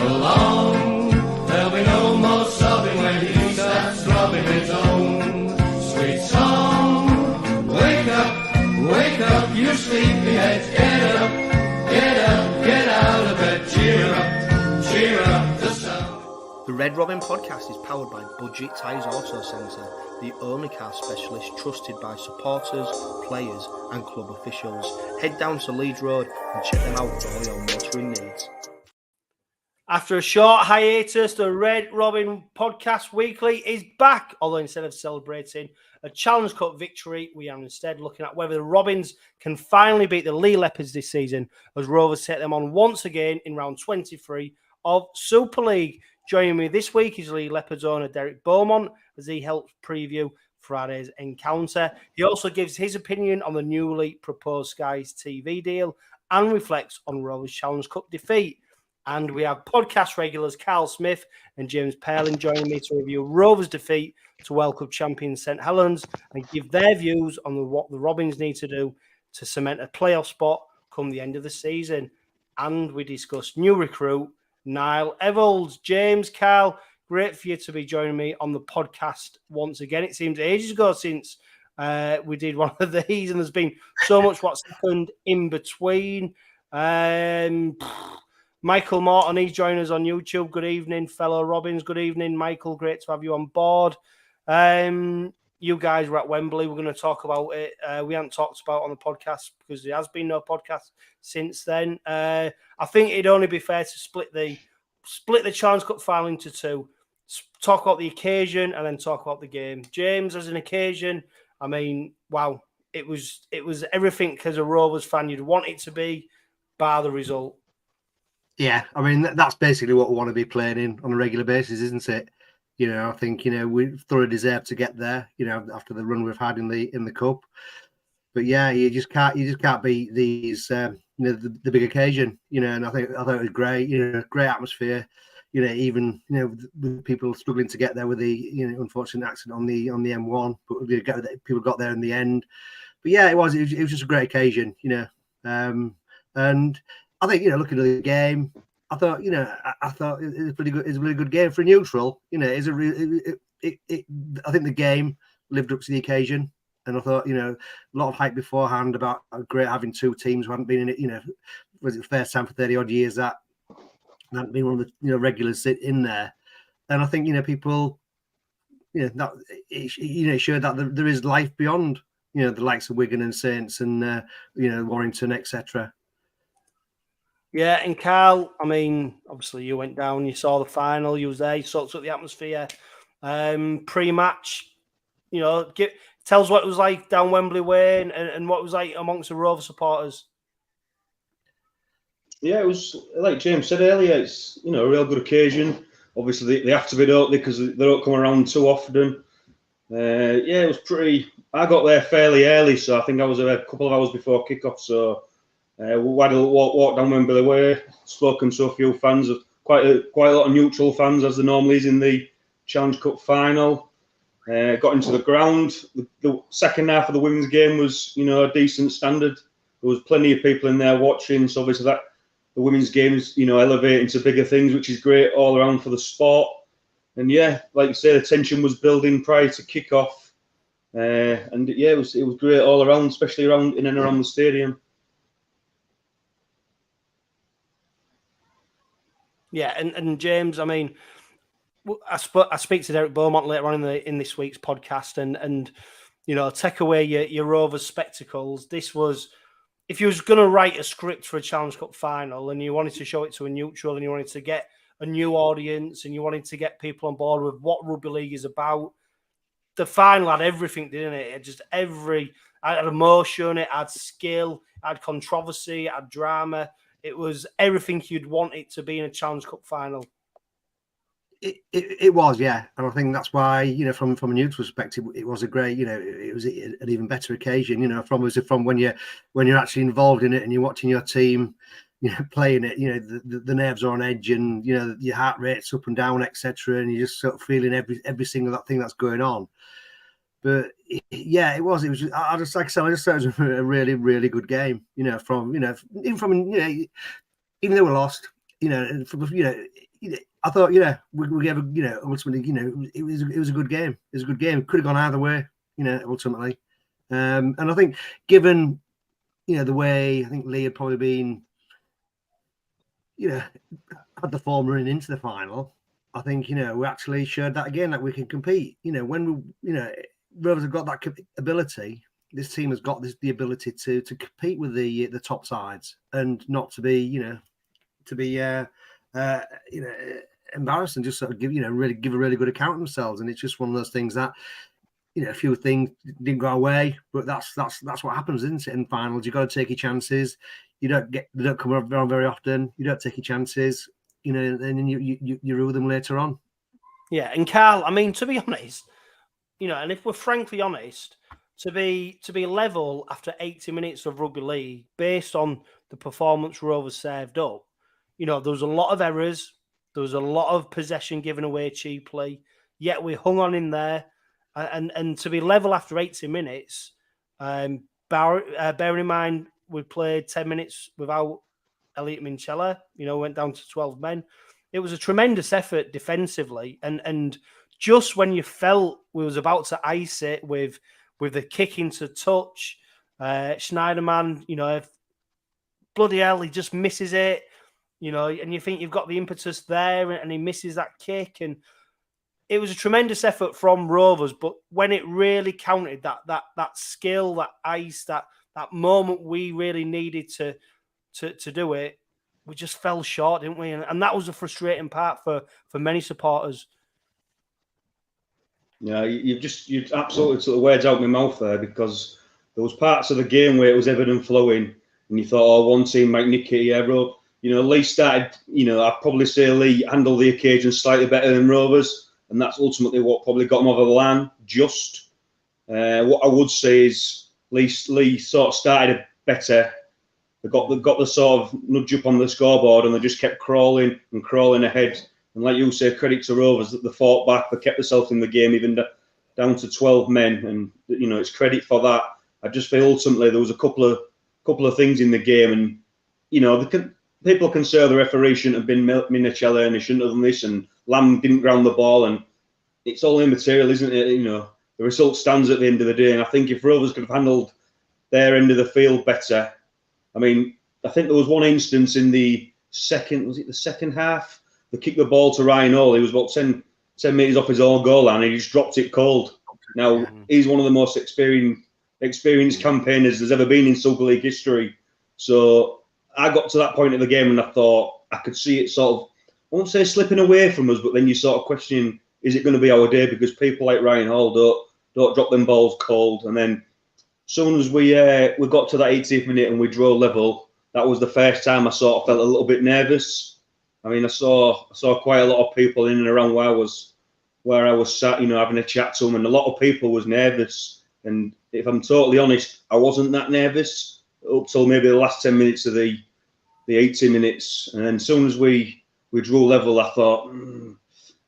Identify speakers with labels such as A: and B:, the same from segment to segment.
A: along. There'll be no more sobbing when he starts throbbing his own sweet song. Wake up, you sleepyheads, get up, get out of bed, cheer up the sun.
B: The Red Robin podcast is powered by Budget Tyres Auto Centre, the only car specialist trusted by supporters, players and club officials. Head down to Leeds Road and check them out for all your motoring needs. After a short hiatus, the Red Robin podcast weekly is back, although instead of celebrating a Challenge Cup victory, we are instead looking at whether the Robins can finally beat the Leigh Leopards this season, as Rovers take them on once again in round 23 of Super League. Joining me this week is Leigh Leopards owner Derek Beaumont, as he helps preview Friday's encounter. He also gives his opinion on the newly proposed Sky's TV deal and reflects on Rovers Challenge Cup defeat. And we have podcast regulars Karl Smith and James Purling joining me to review Rovers' defeat to World Cup champion St Helens and give their views on what the Robins need to do to cement a playoff spot come the end of the season. And we discuss new recruit Leigh Leopards. James, Karl, great for you to be joining me on the podcast once again. It seems ages ago since we did one of these, and there's been so much what's happened in between. Michael Morton, he's joining us on YouTube. Good evening, fellow Robins. Good evening, Michael. Great to have you on board. You guys were at Wembley. We're going to talk about it. We haven't talked about it on the podcast because there has been no podcast since then. I think it'd only be fair to split the Challenge Cup final into two. Talk about the occasion and then talk about the game. James, as an occasion, I mean, wow, it was everything as a Rovers fan you'd want it to be, bar the result.
C: Yeah, I mean, that's basically what we want to be playing in on a regular basis, isn't it? You know, I think, we thoroughly deserve to get there, after the run we've had in the cup. But yeah, you just can't beat these, the big occasion, and I thought it was great, great atmosphere, even, with people struggling to get there with the, unfortunate accident on the M1, but people got there in the end. But yeah, it was just a great occasion, and I think, looking at the game, I thought it was pretty good. It's a really good game for a neutral. I think the game lived up to the occasion, and I thought, a lot of hype beforehand about great having two teams who hadn't been in it. Was it the first time for 30 odd years that hadn't been one of the regulars in there, and I think people, that it showed that there is life beyond the likes of Wigan and Saints and Warrington, etc.
B: Yeah, and Karl, I mean, obviously you went down, you saw the final, you was there, you soaked up the atmosphere. Pre-match, tell us what it was like down Wembley Way and what it was like amongst the Rover supporters.
D: Yeah, it was, like James said earlier, it's, a real good occasion. Obviously, they have to be, don't they, because they don't come around too often. It was pretty... I got there fairly early, so I think I was there a couple of hours before kick-off, so... we had a walk down Wembley Way, spoken to a few fans, quite a lot of neutral fans, as there normally is in the Challenge Cup final. Got into the ground. The second half of the women's game was, a decent standard. There was plenty of people in there watching, so obviously that the women's game is, elevating to bigger things, which is great all around for the sport. And yeah, like you say, the tension was building prior to kick-off. And yeah, it was great all around, especially in and around the stadium.
B: Yeah, and James, I mean, I speak to Derek Beaumont later on in this week's podcast, and take away your Rovers spectacles. This was, if you was going to write a script for a Challenge Cup final, and you wanted to show it to a neutral, and you wanted to get a new audience, and you wanted to get people on board with what rugby league is about, the final had everything, didn't it? It just it had emotion, it had skill, it had controversy, it had drama. It was everything you'd want it to be in a Challenge Cup final.
C: It was, yeah, and I think that's why, from a neutral perspective, it was a great, it was an even better occasion, from when you're actually involved in it and you're watching your team, playing it, the nerves are on edge and your heart rate's up and down, etc., and you're just sort of feeling every single thing that's going on. But yeah, it was. I just, like I said, I just thought it was a really, really good game. Even though we lost, I thought, we gave ultimately, it was a good game. It was a good game. It could have gone either way, ultimately. And I think, given, the way I think Leigh had probably been, had the form running into the final, I think, we actually showed that again, that we can compete. When Rovers have got that ability, this team has got the ability to compete with the top sides and not to be, embarrassed and just sort of give a really good account of themselves. And it's just one of those things that, a few things didn't go away, but that's what happens, isn't it? In finals, you've got to take your chances. They don't come around very often. You don't take your chances, and then you rule them later on.
B: Yeah, and Karl, I mean, to be honest, and if we're frankly honest, to be level after 80 minutes of rugby league, based on the performance Rovers served up, there was a lot of errors, there was a lot of possession given away cheaply, yet we hung on in there, and to be level after 80 minutes, bearing in mind we played 10 minutes without 𝗟𝗡𝗄𝗏, went down to 12 men. It was a tremendous effort defensively, and just when you felt we was about to ice it with the kick into touch, Schneiderman, bloody hell, he just misses it, and you think you've got the impetus there, and he misses that kick, and it was a tremendous effort from Rovers. But when it really counted, that skill, that ice, that moment we really needed to do it, we just fell short, didn't we? And that was a frustrating part for many supporters.
D: Yeah, you've absolutely took the words out of my mouth there, because there was parts of the game where it was evident flowing, and you thought, one team might nick it here, bro. Leigh started, I'd probably say Leigh handled the occasion slightly better than Rovers, and that's ultimately what probably got them over the line. What I would say is Leigh sort of started better. They got the sort of nudge up on the scoreboard, and they just kept crawling ahead. And like you say, credit to Rovers that they fought back, they kept themselves in the game, even down to 12 men, and it's credit for that. I just feel ultimately there was a couple of things in the game, and people can say the referee shouldn't have been Minacelli and he shouldn't have done this, and Lamb didn't ground the ball, and it's all immaterial, isn't it? The result stands at the end of the day, and I think if Rovers could have handled their end of the field better. I mean, I think there was one instance in the second half? They kicked the ball to Ryan Hall. He was about 10 metres off his own goal line, and he just dropped it cold. Now, he's one of the most experienced campaigners there's ever been in Super League history. So I got to that point of the game, and I thought I could see it sort of, I won't say slipping away from us, but then you sort of questioning, is it going to be our day? Because people like Ryan Hall don't drop them balls cold. And then as soon as we got to that 80th minute and we drew level, that was the first time I sort of felt a little bit nervous. I mean, I saw quite a lot of people in and around where I was sat, having a chat to them, and a lot of people was nervous. And if I'm totally honest, I wasn't that nervous up till maybe the last 10 minutes of the 80 minutes. And then as soon as we drew level, I thought, and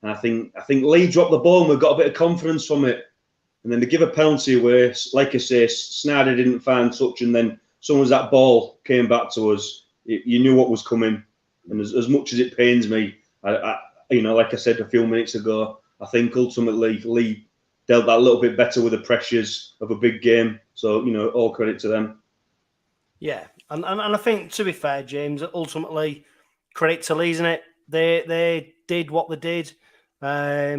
D: I think Leigh dropped the ball, and we got a bit of confidence from it. And then to give a penalty where, like I say, Snyder didn't find touch, and then as soon as that ball came back to us, you knew what was coming. And as much as it pains me, I like I said a few minutes ago, I think ultimately Leigh dealt that a little bit better with the pressures of a big game. So, all credit to them.
B: Yeah, and I think, to be fair, James, ultimately credit to Leigh, isn't it? They did what they did, I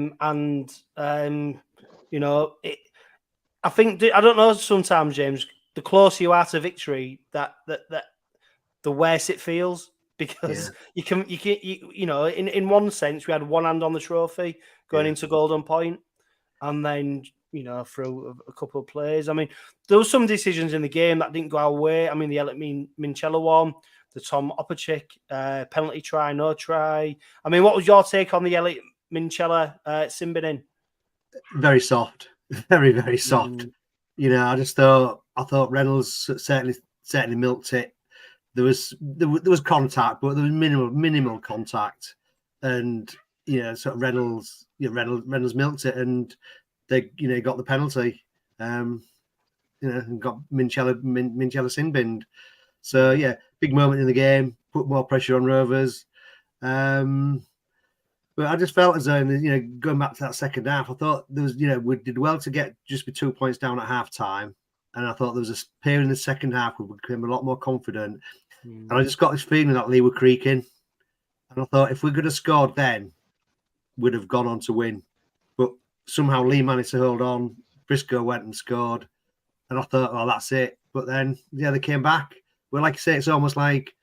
B: think, I don't know, sometimes, James, the closer you are to victory, that the worse it feels. Because you can, in one sense, we had one hand on the trophy going into Golden Point, and then, through a couple of plays. I mean, there were some decisions in the game that didn't go our way. I mean, the 𝗟𝗡𝗄𝗏 one, the 𝗕𝗂𝗂𝗏 penalty try, no try. I mean, what was your take on the 𝗟𝗡𝗄𝗏 𝗟𝗡𝗏𝗀?
C: Very soft, very, very soft. I thought Reynolds certainly milked it. There was contact, but there was minimal contact, and sort of Reynolds milked it, and they got the penalty, and got Minacelli sin-binned. So big moment in the game, put more pressure on Rovers. But I just felt as though, going back to that second half, I thought there was, we did well to get just with 2 points down at half time. And I thought there was a period in the second half where we became a lot more confident. And I just got this feeling that Leigh were creaking. And I thought if we could have scored then, we'd have gone on to win. But somehow Leigh managed to hold on. Briscoe went and scored. And I thought, well, that's it. But then, they came back. Well, like I say, it's almost like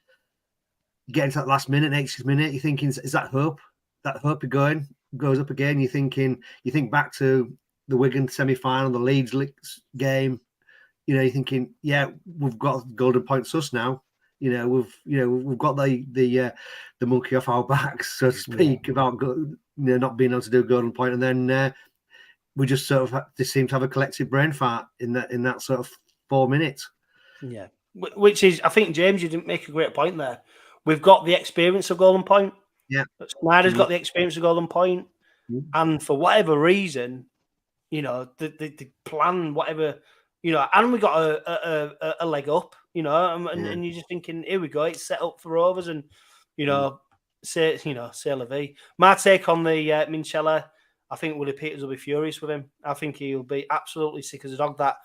C: getting to that last minute, 80th minute, you're thinking, is that hope? That hope goes up again. You think back to the Wigan semi-final, the Leeds game. You're thinking, yeah, we've got golden point sus now. We've got the monkey off our backs, so to speak, about not being able to do golden point, and then we just sort of just seem to have a collective brain fart in that sort of 4 minutes.
B: Yeah, which is, I think, James, you didn't make a great point there. We've got the experience of golden point.
C: Yeah,
B: Snyder's got the experience of golden point, and for whatever reason, the plan, whatever, and we got a leg up, and you're just thinking, here we go, it's set up for Rovers, and say la vie. My take on the Minchella, I think 𝗕𝗂𝗏𝗏𝗧 will be furious with him. I think he'll be absolutely sick as a dog that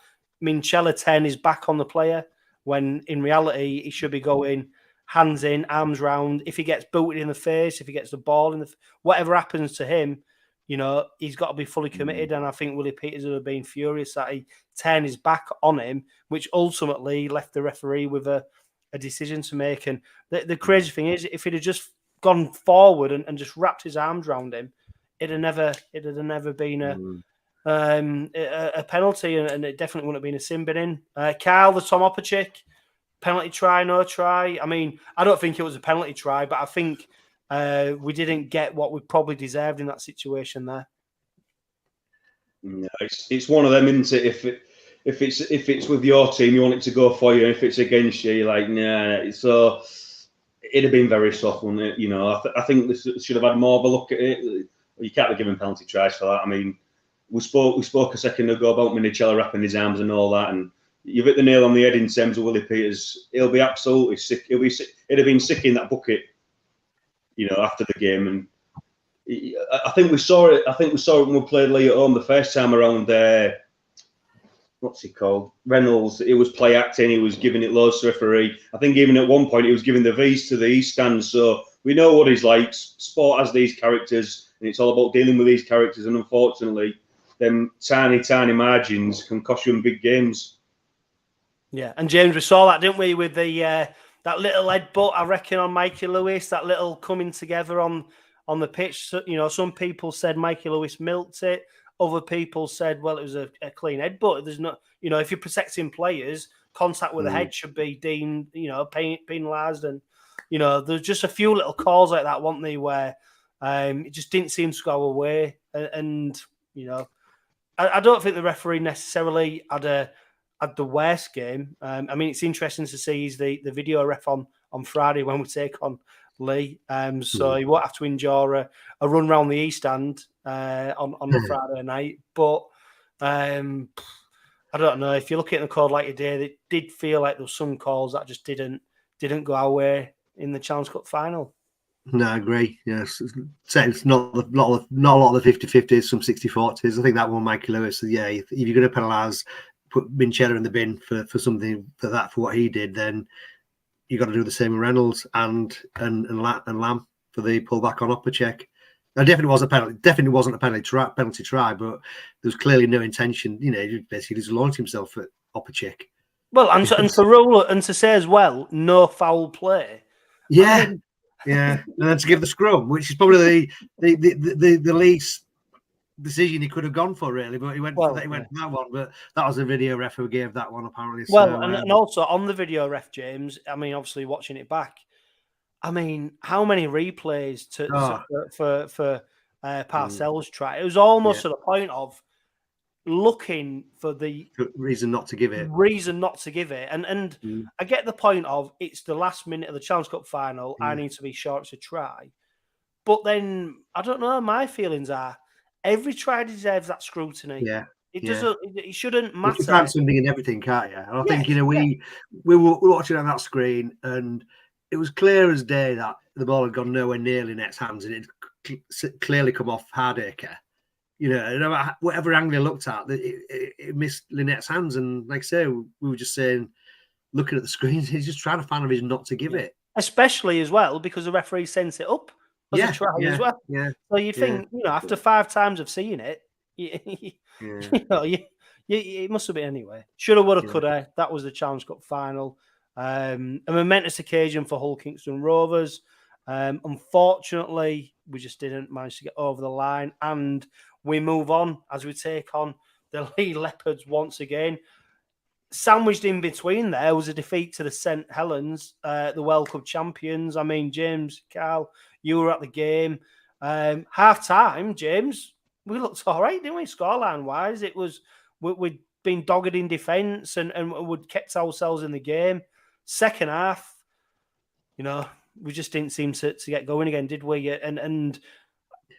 B: Minchella 10 is back on the player when in reality he should be going hands in, arms round. If he gets booted in the face, if he gets the ball in the, whatever happens to him, he's got to be fully committed. And I think 𝗕𝗂𝗏𝗏𝗧 would have been furious that 10 is back on him, which ultimately left the referee with a decision to make. And the crazy thing is, if he'd have just gone forward and just wrapped his arms around him, it'd have never been a penalty, and it definitely wouldn't have been a sin bin. Karl, the Tom 𝗕𝗓𝗏𝗏𝗧, penalty try, no try. I mean, I don't think it was a penalty try, but I think we didn't get what we probably deserved in that situation there.
D: No, it's one of them, isn't it? If it's with your team, you want it to go for you, and if it's against you, you're like, nah. So it'd have been very soft, wouldn't it? I think this should have had more of a look at it. You can't be giving penalty tries for that. I mean, we spoke a second ago about Minchella wrapping his arms and all that, and you've hit the nail on the head in terms of 𝗕𝗂𝗏𝗏𝗧. He'll be absolutely sick. He'll be sick. He'd have been sick in that bucket, after the game. And I think we saw it. When we played Leigh at home the first time around. What's he called? Reynolds. He was play acting. He was giving it loads to referee. I think even at one point he was giving the V's to the East stands. So we know what he's like. Sport has these characters, and it's all about dealing with these characters. And unfortunately, them tiny margins can cost you in big games. Yeah,
B: and James, we saw that, didn't we, with the that little headbutt, I reckon, on Mikey Lewis, that little coming together on the pitch. So, some people said Mikey Lewis milked it. Other people said, well, it was a clean headbutt. There's not, if you're protecting players, contact with the head should be deemed, penalised. And, there's just a few little calls like that, weren't there, where it just didn't seem to go away. And I don't think the referee necessarily had the worst game. I mean, it's interesting to see he's the video ref on Friday when we take on Leigh. So he won't have to endure a run round the East End on the Friday night. But I don't know. If you look at the call like today, it did feel like there was some calls that just didn't go our way in the Challenge Cup final.
C: No, I agree. Yes, it's not a lot of the 50-50s, some 60-40s. I think that one, Mikey Lewis. Yeah, if you're going to penalise, put Minchella in the bin for something for what he did, then you got to do the same with Reynolds and Lamb for the pullback on 𝗕𝗂𝗏𝗏𝗏𝗏𝗏. There definitely was a penalty. Definitely wasn't a penalty try, but there was clearly no intention. He basically just launched himself at 𝗕𝗂𝗏𝗏𝗏𝗏.
B: Well, and for rule and to say as well, no foul play.
C: Yeah, yeah, and then to give the scrum, which is probably the least decision he could have gone for, really. But he went for that one. But that was a video ref who gave that one, apparently.
B: Well,
C: so,
B: and also on the video ref, James. I mean, obviously watching it back. I mean, how many replays for Parcells try? It was almost to the point of looking for the
C: reason not to give it.
B: And I get the point of it's the last minute of the Challenge Cup final. I need to be sure it's a try. But then I don't know. My feelings are every try deserves that scrutiny.
C: Yeah.
B: It doesn't. It shouldn't matter.
C: You can find something in everything, can't you? And I think we were watching on that screen, and it was clear as day that the ball had gone nowhere near Lynette's hands, and it clearly come off 𝗕𝗓𝗗𝗀𝗃𝗃. You know, no matter whatever angle you looked at, it missed Lynette's hands. And like I say, we were just saying, looking at the screens, he's just trying to find a reason not to give it.
B: Especially as well because the referee sent it up as a try as well.
C: Yeah.
B: So you'd think, you know, after 5 times of seeing it, you know, it must have been anyway. Shoulda, woulda, coulda. That was the Challenge Cup final. A momentous occasion for Hull Kingston Rovers. Unfortunately, we just didn't manage to get over the line, and we move on as we take on the Leigh Leopards once again. Sandwiched in between there was a defeat to the St Helens, the World Cup champions. I mean, James, Karl, you were at the game. Half time, James, we looked all right, didn't we? Scoreline wise, it was we'd been dogged in defence and we'd kept ourselves in the game. Second half, you know, we just didn't seem to get going again, did we? And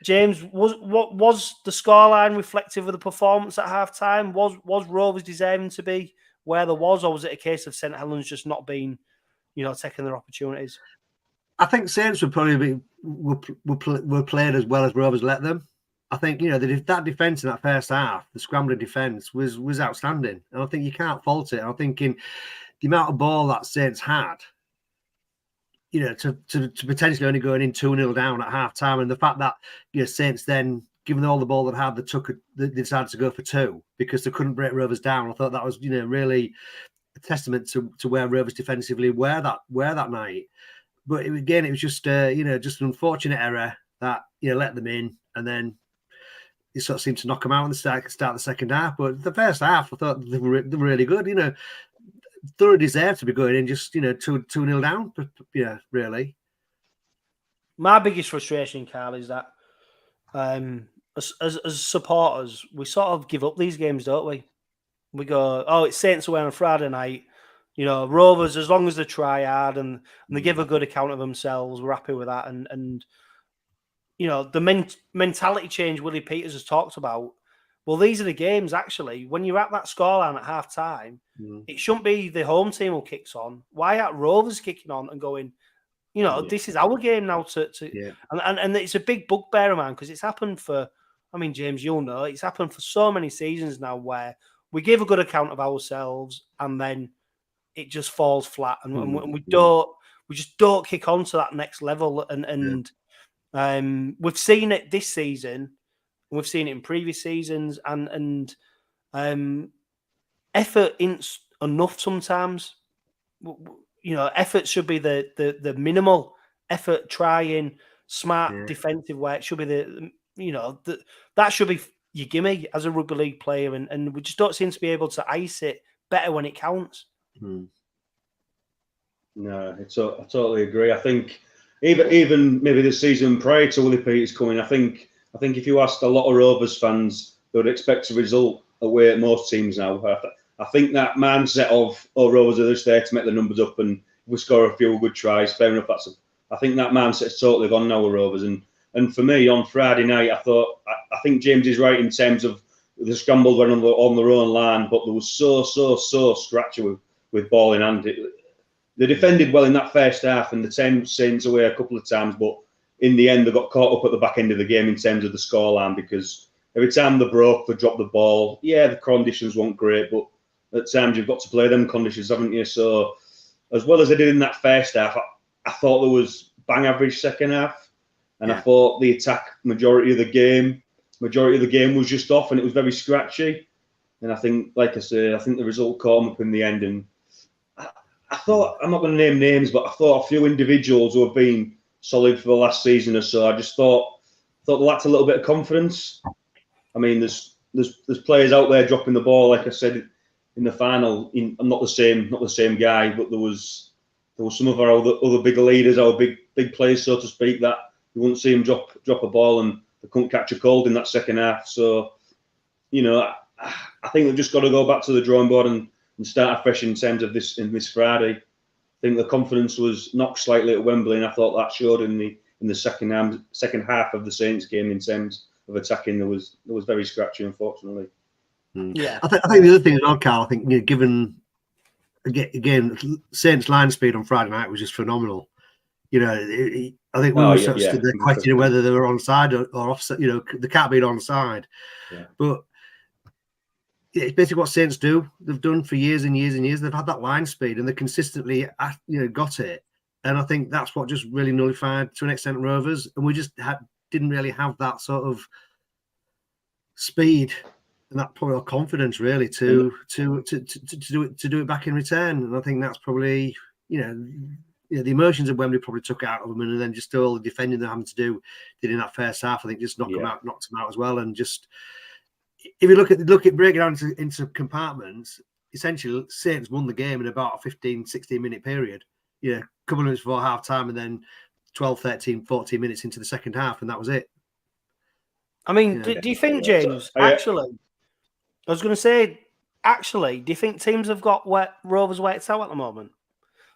B: James, was the scoreline reflective of the performance at half time? Was Rovers deserving to be where there was, or was it a case of St Helens just not being, you know, taking their opportunities?
C: I think Saints would probably were played as well as Rovers let them. I think, you know, that defence in that first half, the scrambling defence was outstanding, and I think you can't fault it. I'm thinking the amount of ball that Saints had, you know, to potentially only going in 2-0 down at half time, and the fact that, you know, Saints then, given all the ball they had, they decided to go for 2 because they couldn't break Rovers down. I thought that was, you know, really a testament to where Rovers defensively were that night. But it was just you know, just an unfortunate error that, you know, let them in, and then it sort of seemed to knock them out in the start of the second half. But the first half, I thought they were really good. You know, thoroughly deserved to be going in just, you know, 2-0 down. But yeah, really.
B: My biggest frustration, Karl, is that as supporters, we sort of give up these games, don't we? We go, oh, it's Saints away on a Friday night. You know, Rovers, as long as they try hard and they give a good account of themselves, we're happy with that. And you know, the mentality change Willie Peters has talked about. Well, these are the games, actually. When you're at that scoreline at half time, it shouldn't be the home team who kicks on. Why aren't Rovers kicking on and going, you know, this is our game now and it's a big bugbear of mine because it's happened for, I mean, James, you'll know, it's happened for so many seasons now where we give a good account of ourselves and then it just falls flat and we just don't kick on to that next level. And we've seen it this season, we've seen it in previous seasons, and effort isn't enough sometimes. You know, effort should be the minimal effort, trying smart defensive work should be that should be your gimme as a rugby league player, and we just don't seem to be able to ice it better when it counts.
D: No, I totally agree. I think even maybe the season prior to Willie Peters coming, I think if you asked a lot of Rovers fans, they would expect a result away at most teams now. I think that mindset of, oh, Rovers are just there to make the numbers up, and if we score a few good tries, fair enough. I think that mindset's totally gone now with Rovers. And for me, on Friday night, I think James is right in terms of the scramble went on their own line, but there was so scratchy with ball in hand. They defended well in that first half, and the team Saints away a couple of times, but in the end, they got caught up at the back end of the game in terms of the scoreline, because every time they broke, they dropped the ball. Yeah, the conditions weren't great, but at times you've got to play them conditions, haven't you? So, as well as they did in that first half, I thought there was bang average second half, and I thought the attack majority of the game was just off, and it was very scratchy. And I think, like I say, I think the result caught them up in the end. And I thought, I'm not going to name names, but I thought a few individuals who have been solid for the last season or so, I just thought they lacked a little bit of confidence. I mean, there's players out there dropping the ball, like I said in the final. I'm not the same guy, but there was some of our other bigger leaders, our big players, so to speak, that you wouldn't see them drop a ball, and they couldn't catch a cold in that second half. So, you know, I think they've just got to go back to the drawing board and start afresh in terms of this Friday. I think the confidence was knocked slightly at Wembley, and I thought that showed in the second half of the Saints game in terms of attacking. There was very scratchy, unfortunately.
C: Yeah, I think the other thing as well, Karl, I think, you know, given again Saints line speed on Friday night was just phenomenal. You know, I think we were sort of stood there questioning
D: 100%.
C: whether they were onside or offside. You know, they can't be onside.
D: Yeah.
C: But it's basically what Saints do. They've done for years and years and years. They've had that line speed and they consistently, got it. And I think that's what just really nullified to an extent Rovers. And we just didn't really have that sort of speed and that probably confidence really to do it back in return. And I think that's probably the emotions of Wembley probably took it out of them, and then just all the defending they're having to do did in that first half. I think just knocked them out as well. And just if you look at break it down into compartments, essentially Saints won the game in about a 15, 16 minute period. A couple of minutes before half time, and then 12, 13, 14 minutes into the second half, and that was it.
B: I mean, do you think, James, actually, I was going to say, actually, do you think teams have got Rovers worked out at the moment?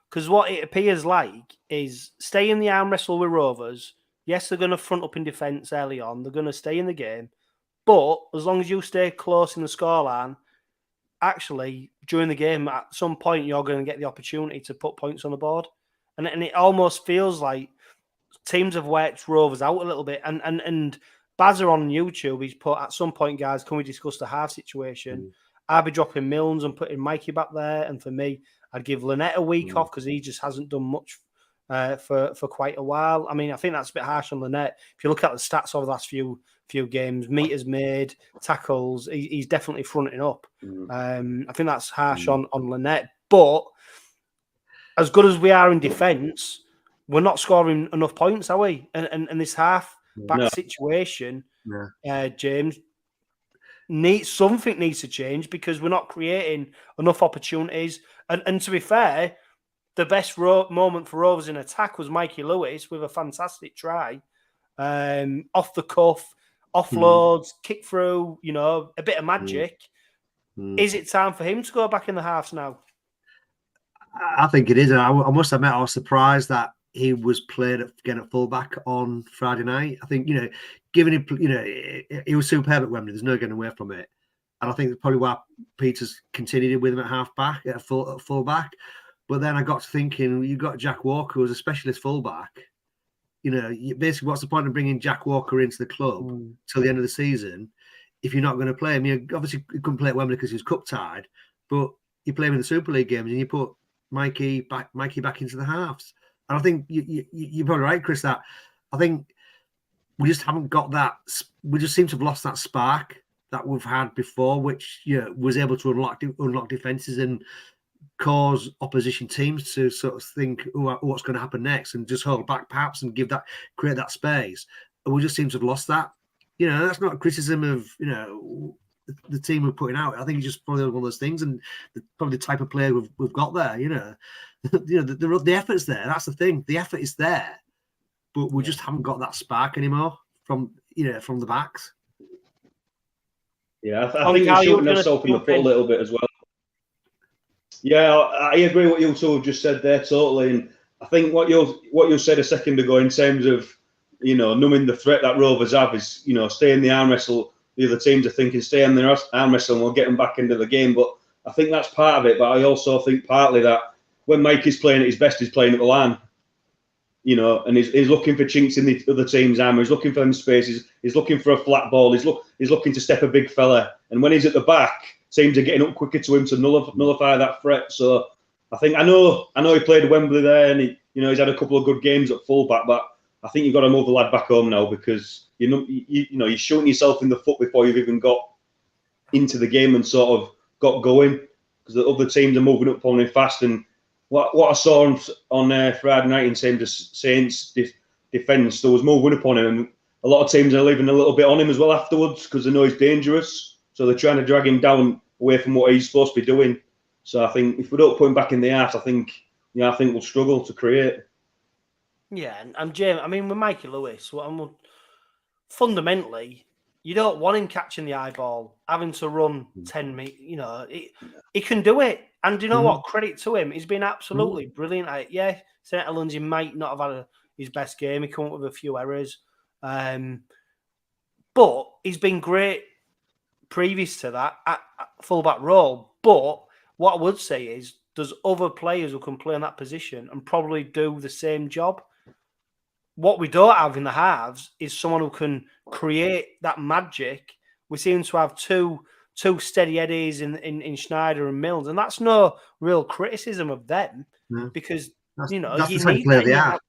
B: Because what it appears like is stay in the arm wrestle with Rovers. Yes, they're going to front up in defence early on. They're going to stay in the game. But as long as you stay close in the scoreline, actually, during the game, at some point, you're going to get the opportunity to put points on the board. And it almost feels like teams have worked Rovers out a little bit. And Bazza on YouTube, he's put, at some point, guys, can we discuss the half situation? I'll be dropping Milnes and putting Mikey back there. And for me, I'd give Lynette a week off because he just hasn't done much for quite a while. I mean, I think that's a bit harsh on Lynette. If you look at the stats over the last few games, meters made, tackles, he's definitely fronting up. I think that's harsh on Lynette. But as good as we are in defence, we're not scoring enough points, are we? And this half-back situation, James, something needs to change because we're not creating enough opportunities. And to be fair, the best moment for Rovers in attack was Mikey Lewis with a fantastic try. Off the cuff, offloads, kick through, a bit of magic. Is it time for him to go back in the halves now?
C: I think it is. I must admit, I was surprised that he was played again at fullback on Friday night. I think, given him, he was superb at Wembley. There's no getting away from it. And I think that's probably why Peters continued with him at half-back, at full-back. But then I got to thinking, you've got Jack Walker, who's a specialist full-back. Basically, what's the point of bringing Jack Walker into the club till the end of the season if you're not going to play him? Obviously, you couldn't play at Wembley because he was cup-tied, but you play him in the Super League games and you put Mikey back into the halves. And I think you're probably right, Chris, that I think we just haven't got that. We just seem to have lost that spark that we've had before, which was able to unlock defences and cause opposition teams to sort of think, what's going to happen next, and just hold back perhaps and create that space. And we just seem to have lost that. That's not a criticism of the team we're putting out. I think it's just probably one of those things, and probably the type of player we've got there. The effort's there. That's the thing. The effort is there, but we just haven't got that spark anymore from the backs.
D: Yeah, I think he's shooting himself in the foot a little bit as well. Yeah, I agree what you two have just said there totally, and I think what you said a second ago in terms of numbing the threat that Rovers have is stay in the arm wrestle. The other teams are thinking stay in their arm wrestle and we'll get them back into the game. But I think that's part of it. But I also think partly that when Mike is playing at his best, he's playing at the line. And he's looking for chinks in the other team's armour. He's looking for them spaces. He's looking for a flat ball. He's looking to step a big fella. And when he's at the back, teams are getting up quicker to him to nullify that threat. So I think I know he played at Wembley there, and he's had a couple of good games at fullback. But I think you've got to move the lad back home now because you're shooting yourself in the foot before you've even got into the game and sort of got going, because the other teams are moving up on him fast. And what I saw on Friday night in terms of Saints defence, there was moving up on him, and a lot of teams are leaving a little bit on him as well afterwards because they know he's dangerous. So they're trying to drag him down away from what he's supposed to be doing. So I think if we don't put him back in the arse, I think we'll struggle to create.
B: Yeah, and James, I mean, with Mikey Lewis, fundamentally, you don't want him catching the eyeball, having to run 10 meters. He can do it. And do you know what? Credit to him. He's been absolutely brilliant at it. Yeah, St. Helens, he might not have had his best game. He come up with a few errors. But he's been great previous to that at fullback role. But what I would say is there's other players who can play in that position and probably do the same job. what we don't have in the halves is someone who can create that magic. We seem to have two steady eddies in Gsneijder and Milnes, and that's no real criticism of them because
C: that's
B: you know
C: the
B: you
C: type of
B: need
C: player
B: that.
C: they are.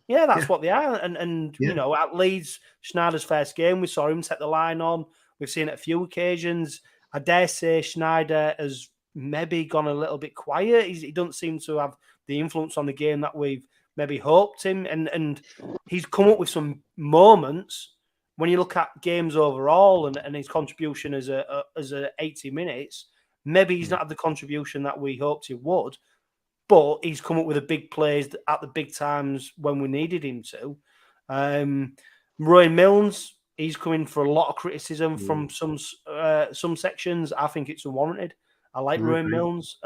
B: Yeah, that's what they are. And you know, at Leeds, Schneider's first game, we saw him set the line on. We've seen it a few occasions. I dare say Gsneijder has maybe gone a little bit quiet. He doesn't seem to have the influence on the game that we've maybe hoped him. And he's come up with some moments when you look at games overall and his contribution as a 80 minutes. Maybe he's not had the contribution that we hoped he would. But he's come up with the big plays at the big times when we needed him to. Rowan Milnes, he's coming for a lot of criticism from some sections. I think it's unwarranted. I like Rowan Milnes.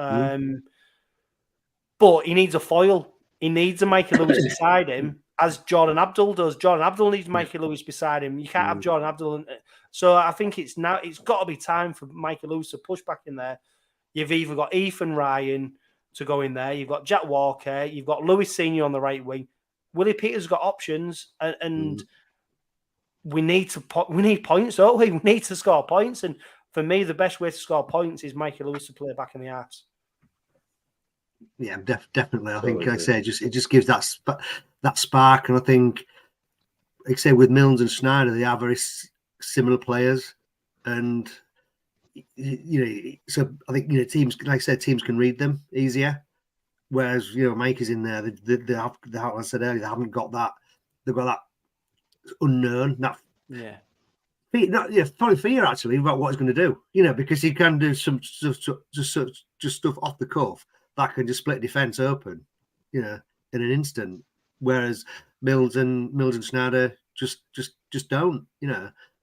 B: But he needs a foil. He needs a Michael Lewis beside him, as Jordan Abdul does. Jordan Abdul needs Michael Lewis beside him. You can't have Jordan Abdul. So I think it's got to be time for Michael Lewis to push back in there. You've either got Ethan Ryan to go in there. You've got Jack Walker. You've got Lewis Senior on the right wing. Willie Peters got options, and we need points, don't we? We need to score points, and for me, the best way to score points is Michael Lewis to play back in the arse.
C: Yeah, definitely. I think, like I say, it just gives that spark, and I think, like I say, with Milnes and Gsneijder, they are very similar players, and so I think teams, like I said, teams can read them easier. Whereas Mike is in there. They have, like I said earlier, they haven't got that. They've got that unknown. Probably fear actually about what he's going to do. Because he can do some stuff, just stuff off the cuff that can just split defense open, in an instant. Whereas Milnes and Gsneijder just don't.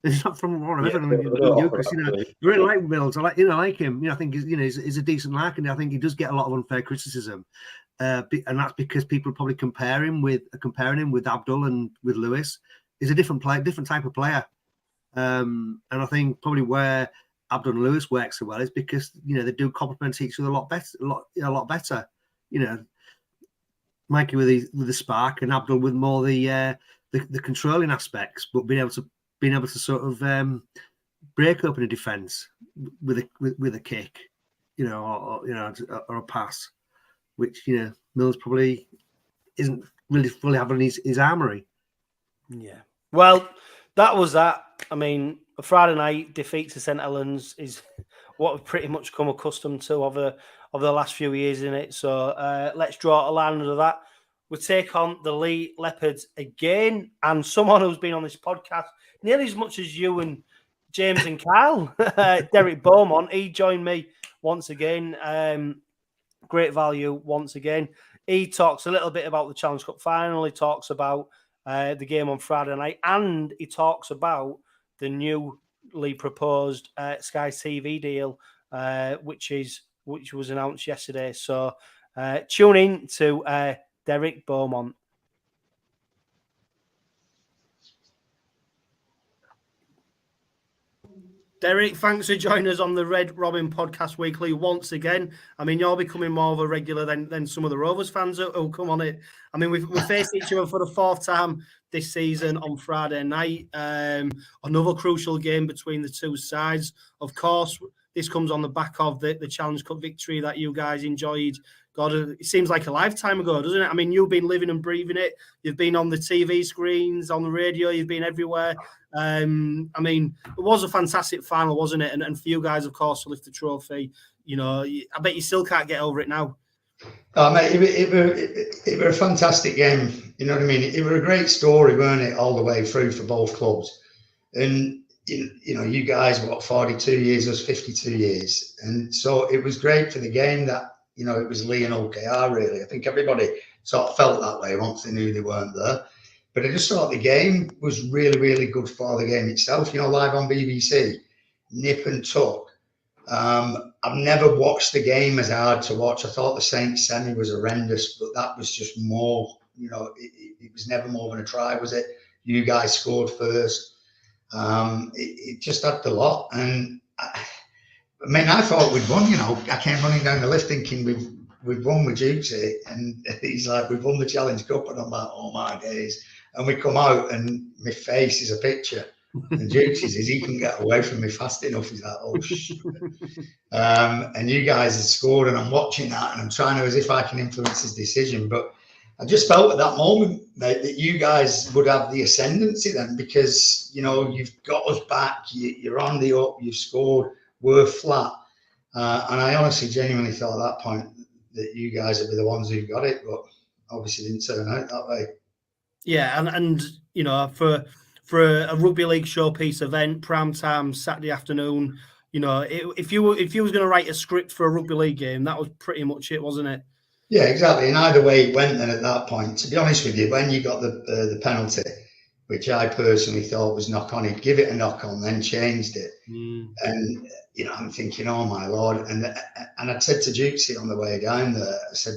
C: It's not from what I've ever I really like Milnes. I like him. I think he's a decent like, and I think he does get a lot of unfair criticism, and that's because people probably comparing him with Abdul and with Lewis. He's a different type of player, and I think probably where Abdul and Lewis work so well is because they do complement each other a lot better. Mikey with the spark and Abdul with more the controlling aspects, but being able to sort of break open a defence with a kick, or a pass, which Milnes probably isn't really fully having his armoury. Yeah.
B: Well, that was that. I mean, a Friday night defeat to St Helens is what we've pretty much come accustomed to over the last few years in it. So let's draw a line under that. We'll take on the Leigh Leopards again, and someone who's been on this podcast nearly as much as you and James and Karl, Derek Beaumont. He joined me once again. Great value once again. He talks a little bit about the Challenge Cup final. He talks about the game on Friday night, and he talks about the newly proposed Sky TV deal, which was announced yesterday. So tune in to Derek Beaumont. Derek, thanks for joining us on the Red Robin Podcast Weekly once again. I mean, you're becoming more of a regular than some of the Rovers fans who come on it. I mean, we faced each other for the fourth time this season on Friday night. Another crucial game between the two sides. Of course, this comes on the back of the Challenge Cup victory that you guys enjoyed. God, it seems like a lifetime ago, doesn't it? I mean, you've been living and breathing it. You've been on the TV screens, on the radio. You've been everywhere. I mean, it was a fantastic final, wasn't it? And for you guys, of course, to lift the trophy, I bet you still can't get over it now.
E: Oh, mate, it were a fantastic game. You know what I mean? It were a great story, weren't it, all the way through for both clubs. And, you guys, 42 years, us 52 years. And so it was great for the game that, it was Leigh and OKR, really. I think everybody sort of felt that way once they knew they weren't there. But I just thought the game was really, really good for the game itself. Live on BBC, nip and tuck. I've never watched the game as hard to watch. I thought the Saints semi was horrendous, but that was just more, it was never more than a try, was it? You guys scored first. It just had a lot. And I thought we'd won, I came running down the lift thinking we've won with 𝗓𝗂𝗱𝗴𝗂𝗁, and he's like, we've won the Challenge Cup, and I'm like, oh my days. And we come out and my face is a picture. And Jdukes says he can get away from me fast enough. He's like, oh, shit. And you guys had scored, and I'm watching that, and I'm trying to, as if I can influence his decision. But I just felt at that moment, mate, that you guys would have the ascendancy then, because, you know, you've got us back, you're on the up, you've scored, we're flat. And I honestly, genuinely thought at that point that you guys would be the ones who got it, but obviously didn't turn out that way.
B: Yeah, and you know, for a rugby league showpiece event, prime time Saturday afternoon, you know, if you was going to write a script for a rugby league game, that was pretty much it, wasn't it?
E: Yeah, exactly. And either way it went then at that point, to be honest with you, when you got the penalty, which I personally thought was knock on, he'd give it a knock on, then changed it. And, you know, I'm thinking, oh my Lord. And I said to Jdukesy on the way down there, I said,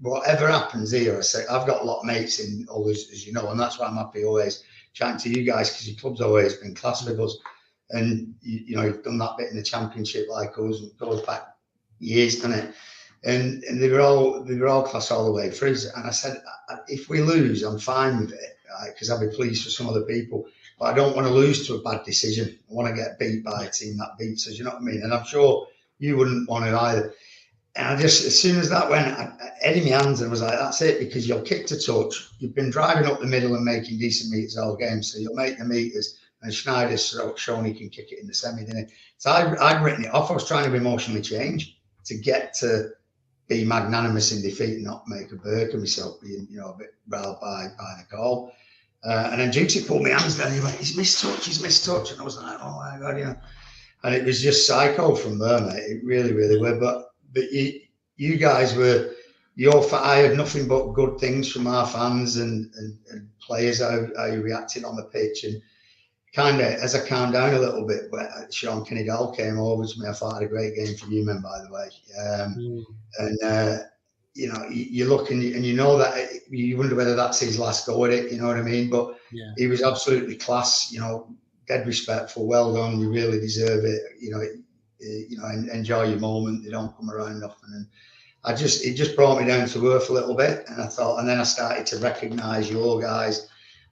E: whatever happens here, I said, I've got a lot of mates in others, as you know, and that's why I'm happy always chatting to you guys, because your club's always been class with us. And, you know, you've done that bit in the championship like us, it goes back years, doesn't it? And they were all class all the way through. And I said, if we lose, I'm fine with it, because I'll be pleased for some other people. But I don't want to lose to a bad decision. I want to get beat by a team that beats us, you know what I mean? And I'm sure you wouldn't want it either. And I just, as soon as that went, I headed my hands and was like, that's it, because you'll kick to touch. You've been driving up the middle and making decent meters all game, so you'll make the meters. And Schneider's shown he can kick it in the semi, didn't he? So I'd written it off. I was trying to emotionally change to get to be magnanimous in defeat and not make a burk of myself, being, you know, a bit riled by the call. And then Jdukesy pulled my hands down. He went, he's missed touch. And I was like, oh my God, you know. And it was just psycho from there, mate. It really, really were. But you guys were, I had nothing but good things from our fans and players, how you reacted on the pitch. And kind of, as I calmed down a little bit, Sean Kenny-Doll came over to me. I thought I had a great game for you men, by the way. And, you know, you look and you know that, you wonder whether that's his last go at it, you know what I mean? But yeah, he was absolutely class, you know, dead respectful, well done, you really deserve it, you know, enjoy your moment, they don't come around often. And it just brought me down to earth a little bit. And I thought, and then I started to recognise your guys,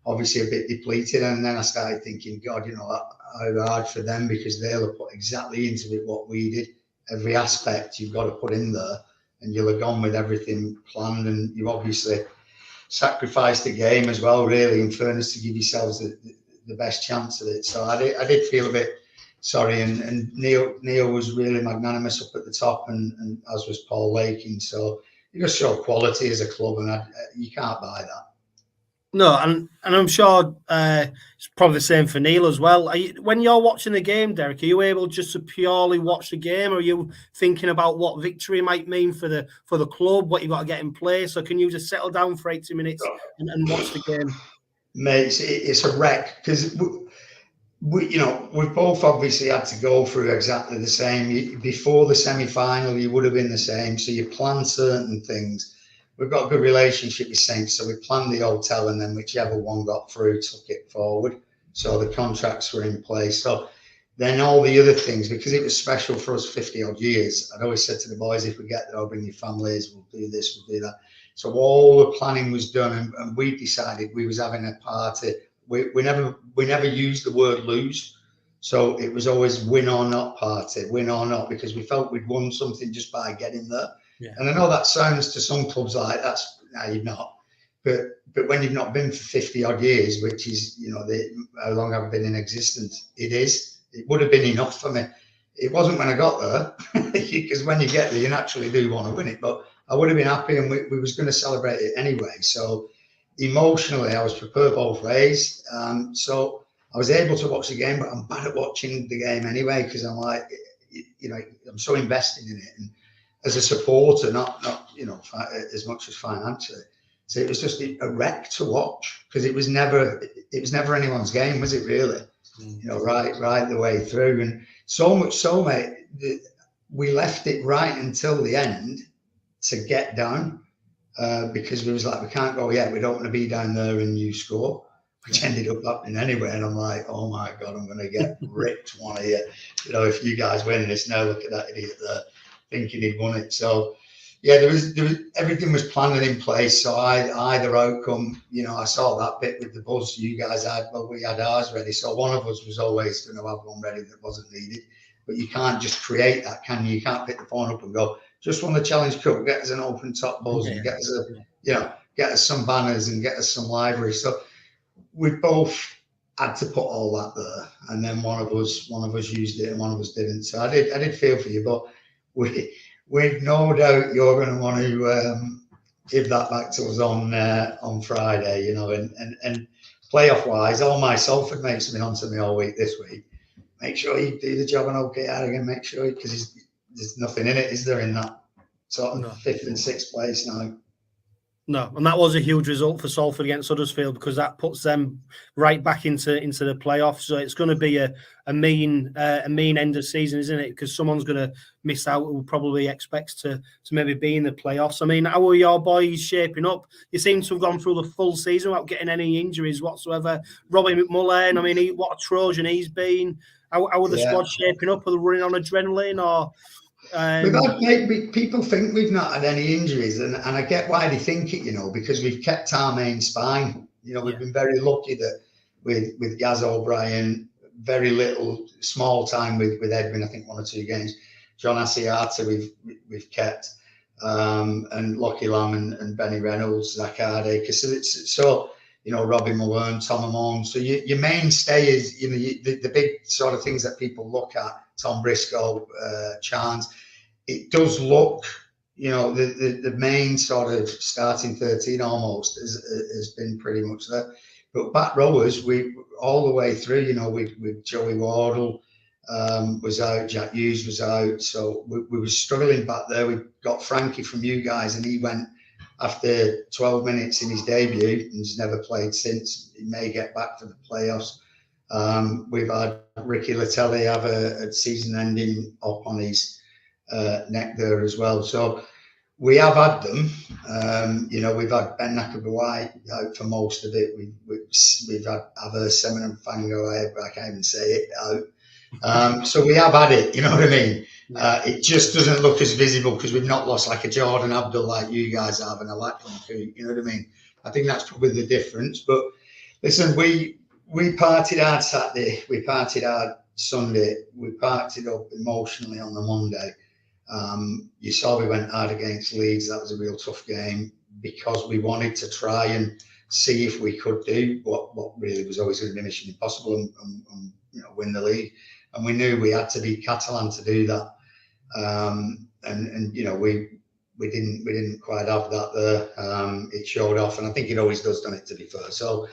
E: obviously a bit depleted. And then I started thinking, God, you know, how hard for them, because they'll have put exactly into it what we did. Every aspect you've got to put in there, and you'll have gone with everything planned. And you obviously sacrificed the game as well, really, in fairness, to give yourselves the best chance of it. So I did feel a bit sorry. And Neil was really magnanimous up at the top, and as was Paul Lakin. So you just show quality as a club, and you can't buy that.
B: No, and I'm sure it's probably the same for Neil as well. When you're watching the game, Derek, are you able just to purely watch the game, or are you thinking about what victory might mean for the club, what you've got to get in place, or can you just settle down for 80 minutes and watch the game?
E: Mate, it's a wreck, because we, you know, we've both obviously had to go through exactly the same. Before the semi-final, you would have been the same, so you plan certain things. We've got a good relationship with Saints, so we planned the hotel, and then whichever one got through took it forward. So the contracts were in place. So then all the other things, because it was special for us 50 odd years, I'd always said to the boys, if we get there, I'll bring your families, we'll do this, we'll do that. So all the planning was done, and we decided we was having a party. We never used the word lose. So it was always win or not party, win or not, because we felt we'd won something just by getting there. Yeah. And I know that sounds to some clubs like you're not, but when you've not been for 50 odd years, which is, you know, how long I've been in existence, it would have been enough for me. It wasn't when I got there, because when you get there, you naturally do want to win it, but I would have been happy, and we was going to celebrate it anyway. So emotionally, I was prepared both ways. So I was able to watch the game, but I'm bad at watching the game anyway, because I'm like, you know, I'm so invested in it. And as a supporter, not you know, as much as financially. So it was just a wreck to watch, because it was never anyone's game, was it really? You know, right the way through. And so much so, mate, we left it right until the end to get down, because we was like, we can't go yet. We don't want to be down there and you score, which ended up happening anyway. And I'm like, oh my God, I'm going to get ripped one of you. You know, if you guys win this now, look at that idiot there, thinking he'd won it. So yeah, there was everything was planned and in place. So either outcome, you know, I saw that bit with the buzz you guys had. Well, we had ours ready, so one of us was always going to have one ready that wasn't needed. But you can't just create that, can you? You can't pick the phone up and go, just won the Challenge Cup, get us an open top buzz and get us get us some banners and get us some library. So we both had to put all that there, and then one of us used it and one of us didn't. So I did feel for you, but we've no doubt you're going to want to give that back to us on Friday, you know, and playoff wise, all my Salford mates have been on to me all week this week. Make sure you do the job on 𝗕𝗂𝗗𝗏, make sure, because there's nothing in it, is there, in that sort of 5th and 6th place now?
B: No, and that was a huge result for Salford against Huddersfield, because that puts them right back into the playoffs. So it's going to be a mean end of season, isn't it? Because someone's going to miss out who probably expects to maybe be in the playoffs. I mean, how are your boys shaping up? You seem to have gone through the full season without getting any injuries whatsoever. Robbie McMullen, I mean, what a Trojan he's been. How are the squad shaping up? Are they running on adrenaline, or?
E: People think we've not had any injuries, and I get why they think it, you know, because we've kept our main spine. You know, we've been very lucky that with Gaz O'Brien, very little small time with Edwin, I think 1 or 2 games. John Asiata we've kept, and Lockie Lamb and Benny Reynolds, Zach 𝗂𝗂𝗍𝗂𝗂. So you know, Robbie Mullen, Tom Amon. So your mainstay is, you know, the big sort of things that people look at. Tom Briscoe, Chance. It does look, you know, the main sort of starting 13 almost has been pretty much there. But back rowers, we all the way through, you know, with Joey Wardle was out, Jack Hughes was out. So we were struggling back there. We got Frankie from you guys, and he went after 12 minutes in his debut and has never played since. He may get back for the playoffs. We've had Ricky Latelli have a season-ending up on his neck there as well. So we have had them. You know, we've had Ben Nakabuai out for most of it. We've had 𝗍𝗢𝗏 and Fango, I can't even say it, out. So we have had it, you know what I mean? It just doesn't look as visible because we've not lost like a Jordan Abdul like you guys have, and a Lachlan, you know what I mean? I think that's probably the difference. But listen, we partied hard Saturday, we partied hard Sunday, we partied up emotionally on the Monday. You saw we went hard against Leeds. That was a real tough game because we wanted to try and see if we could do what really was always going to be mission impossible and you know, win the league. And we knew we had to beat Catalan to do that. And you know, we didn't quite have that there. It showed off, and I think it always does, done it, to be fair. So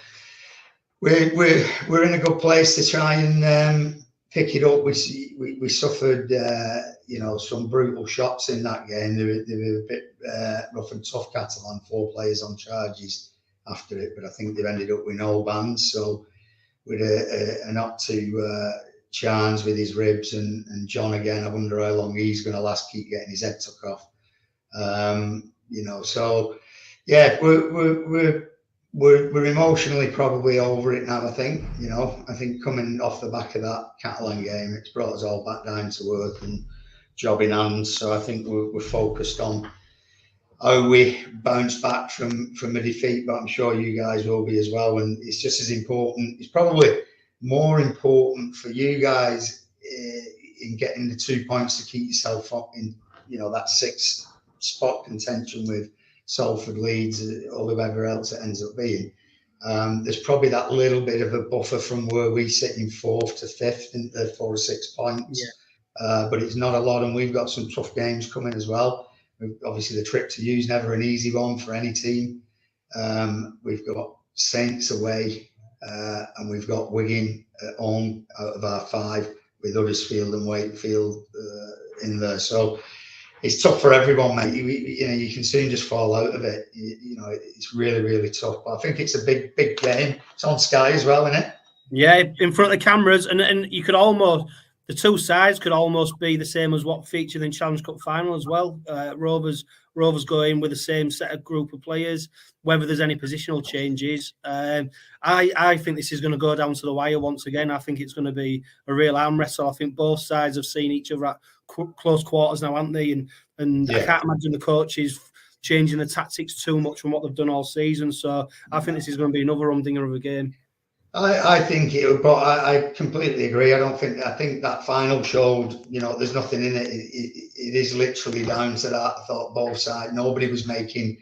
E: we're in a good place to try and pick it up. We suffered you know, some brutal shots in that game. They were a bit rough and tough, Catalan, 4 players on charges after it, but I think they've ended up with no bans. So with an up to Chance with his ribs, and John again, I wonder how long he's going to last, keep getting his head took off. You know, so yeah, we're emotionally probably over it now, I think. You know, I think coming off the back of that Catalan game, it's brought us all back down to earth and job in hand. So I think we're focused on how we bounce back from a defeat, but I'm sure you guys will be as well. And it's just as important. It's probably more important for you guys in getting the 2 points to keep yourself up in, you know, that 6th spot contention with Salford, Leeds, or whoever else it ends up being. There's probably that little bit of a buffer from where we sit in 4th to 5th, in the 4 or 6 points. Yeah. But it's not a lot, and we've got some tough games coming as well. Obviously, the trip to you is never an easy one for any team. We've got Saints away, and we've got Wigan at home out of our 5, with Huddersfield and Wakefield in there. So it's tough for everyone, mate. You know, you can soon just fall out of it. You know, it's really, really tough. But I think it's a big game. It's on Sky as well, isn't it?
B: Yeah, in front of the cameras, and you could almost, the two sides could almost be the same as what featured in Challenge Cup final as well. Rovers go in with the same set of group of players. Whether there's any positional changes, I think this is going to go down to the wire once again. I think it's going to be a real arm wrestle. I think both sides have seen each other at close quarters now, haven't they? And I can't imagine the coaches changing the tactics too much from what they've done all season. So I think this is going to be another humdinger of a game.
E: I think it would, but I completely agree. I think that final showed, there's nothing in it. It is literally down to that. I thought both sides, nobody was making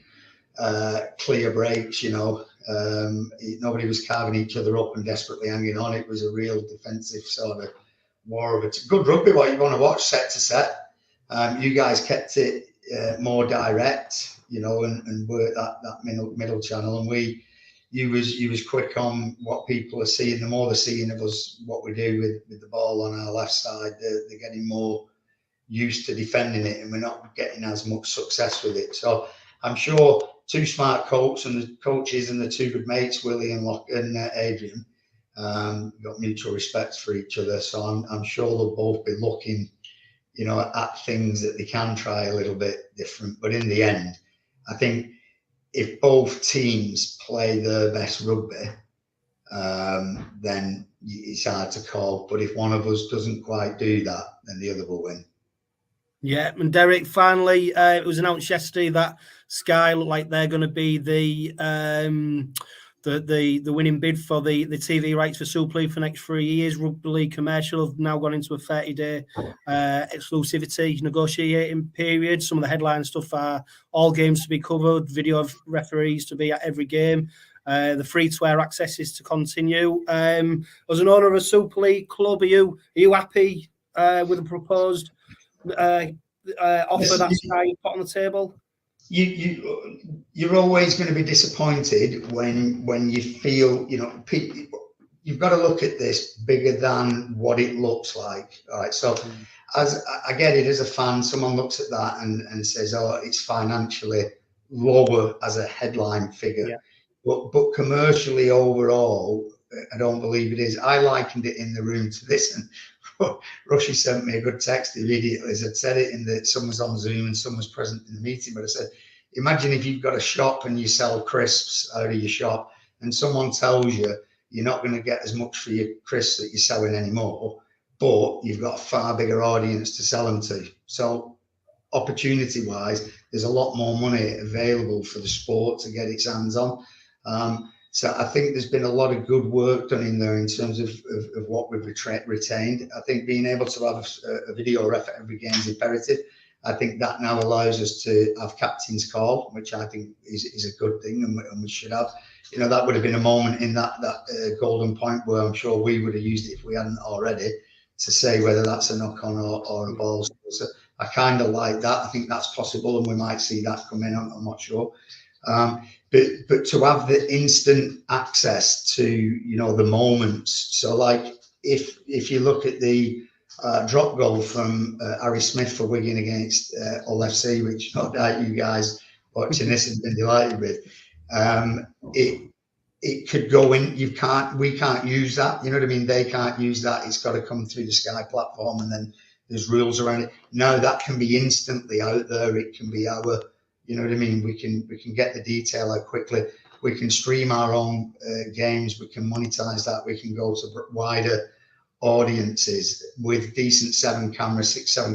E: clear breaks, nobody was carving each other up and desperately hanging on. It was a real defensive sort of war. It's good rugby, what you want to watch set to set. You guys kept it more direct, and worked that middle channel, and you was quick on what people are seeing. The more they're seeing of us, what we do with the ball on our left side, they're getting more used to defending it, and we're not getting as much success with it. So I'm sure two smart coaches and the two good mates, Willie and Adrian, got mutual respect for each other. So I'm sure they'll both be looking, at things that they can try a little bit different. But in the end, I think if both teams play their best rugby, then it's hard to call. But if one of us doesn't quite do that, then the other will win.
B: Yeah, and Derek, finally, it was announced yesterday that Sky look like they're going to be the winning bid for the TV rights for Super League for the next 3 years. Rugby League Commercial have now gone into a 30-day exclusivity negotiating period. Some of the headline stuff are all games to be covered, video of referees to be at every game, the free-to-air access is to continue. As an owner of a Super League club, are you happy with the proposed offer that Sky put on the table?
E: You're always going to be disappointed when you feel, you've got to look at this bigger than what it looks like. All right. So as I get it as a fan, someone looks at that and says, oh, it's financially lower as a headline figure. Yeah. But commercially overall, I don't believe it is. I likened it in the room to this, and Rushy sent me a good text immediately as I'd said it, in that someone was on Zoom and someone was present in the meeting. But I said, imagine if you've got a shop and you sell crisps out of your shop, and someone tells you you're not going to get as much for your crisps that you're selling anymore, but you've got a far bigger audience to sell them to. So opportunity wise, there's a lot more money available for the sport to get its hands on. So I think there's been a lot of good work done in there in terms of what we've retained. I think being able to have a video ref at every game is imperative. I think that now allows us to have captain's call, which I think is a good thing, and we should have. That would have been a moment in that golden point where I'm sure we would have used it if we hadn't already, to say whether that's a knock on or a ball. So I kind of like that. I think that's possible, and we might see that come in. I'm not sure. But to have the instant access to, the moments. So like if you look at the drop goal from Harry Smith for Wigan against Hull FC, which no doubt you guys watching this have been delighted with, it could go in. We can't use that. You know what I mean? They can't use that. It's got to come through the Sky platform, and then there's rules around it. Now that can be instantly out there. It can be our. You know what I mean? We can get the detail out quickly. We can stream our own games. We can monetize that. We can go to wider audiences with decent 6-7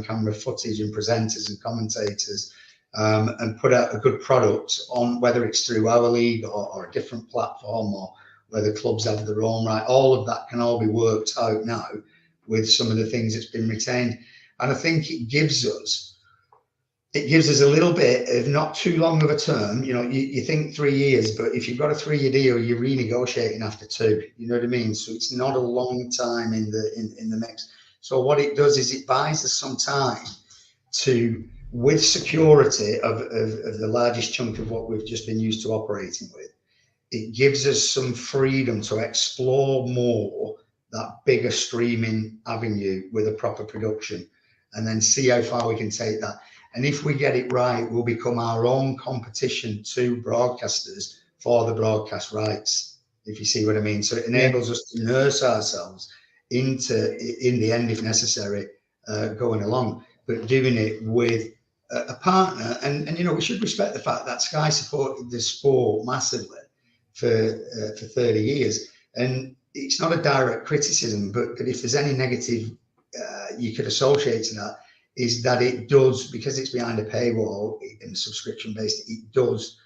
E: camera footage and presenters and commentators, and put out a good product on, whether it's through our league or a different platform, or whether clubs have their own right. All of that can all be worked out now with some of the things that's been retained. And I think it gives us a little bit of not too long of a term. You think 3 years, but if you've got a 3-year deal, you're renegotiating after 2. You know what I mean? So it's not a long time in the mix. So what it does is it buys us some time to, with security of the largest chunk of what we've just been used to operating with, it gives us some freedom to explore more that bigger streaming avenue with a proper production, and then see how far we can take that. And if we get it right, we'll become our own competition to broadcasters for the broadcast rights, if you see what I mean. So it enables us to nurse ourselves in the end if necessary, going along, but doing it with a partner. And you know, we should respect the fact that Sky supported the sport massively for 30 years. And it's not a direct criticism, but if there's any negative you could associate to that, is that it does, because it's behind a paywall and subscription based, it does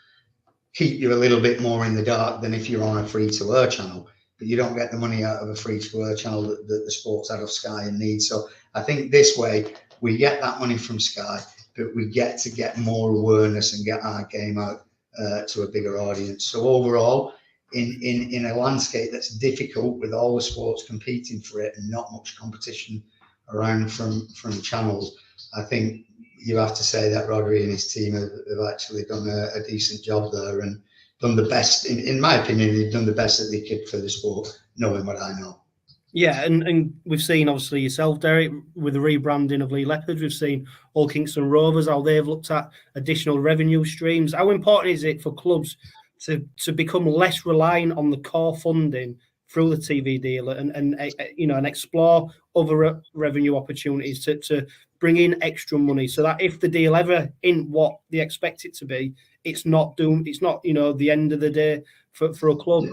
E: keep you a little bit more in the dark than if you're on a free-to-air channel. But you don't get the money out of a free-to-air channel that the sports out of Sky and need. So I think this way we get that money from Sky, but we get to get more awareness and get our game out to a bigger audience. So overall, in a landscape that's difficult with all the sports competing for it and not much competition around from channels, I think you have to say that Rodri and his team have actually done a decent job there and done the best, in my opinion, they've done the best that they could for the sport, knowing what I know.
B: Yeah, and we've seen, obviously, yourself, Derek, with the rebranding of Leigh Leopards. We've seen All Kingston Rovers, how they've looked at additional revenue streams. How important is it for clubs to become less reliant on the core funding through the TV deal and you know, and explore other revenue opportunities to bring in extra money, so that if the deal ever in what they expect it to be, it's not you know, the end of the day for a club.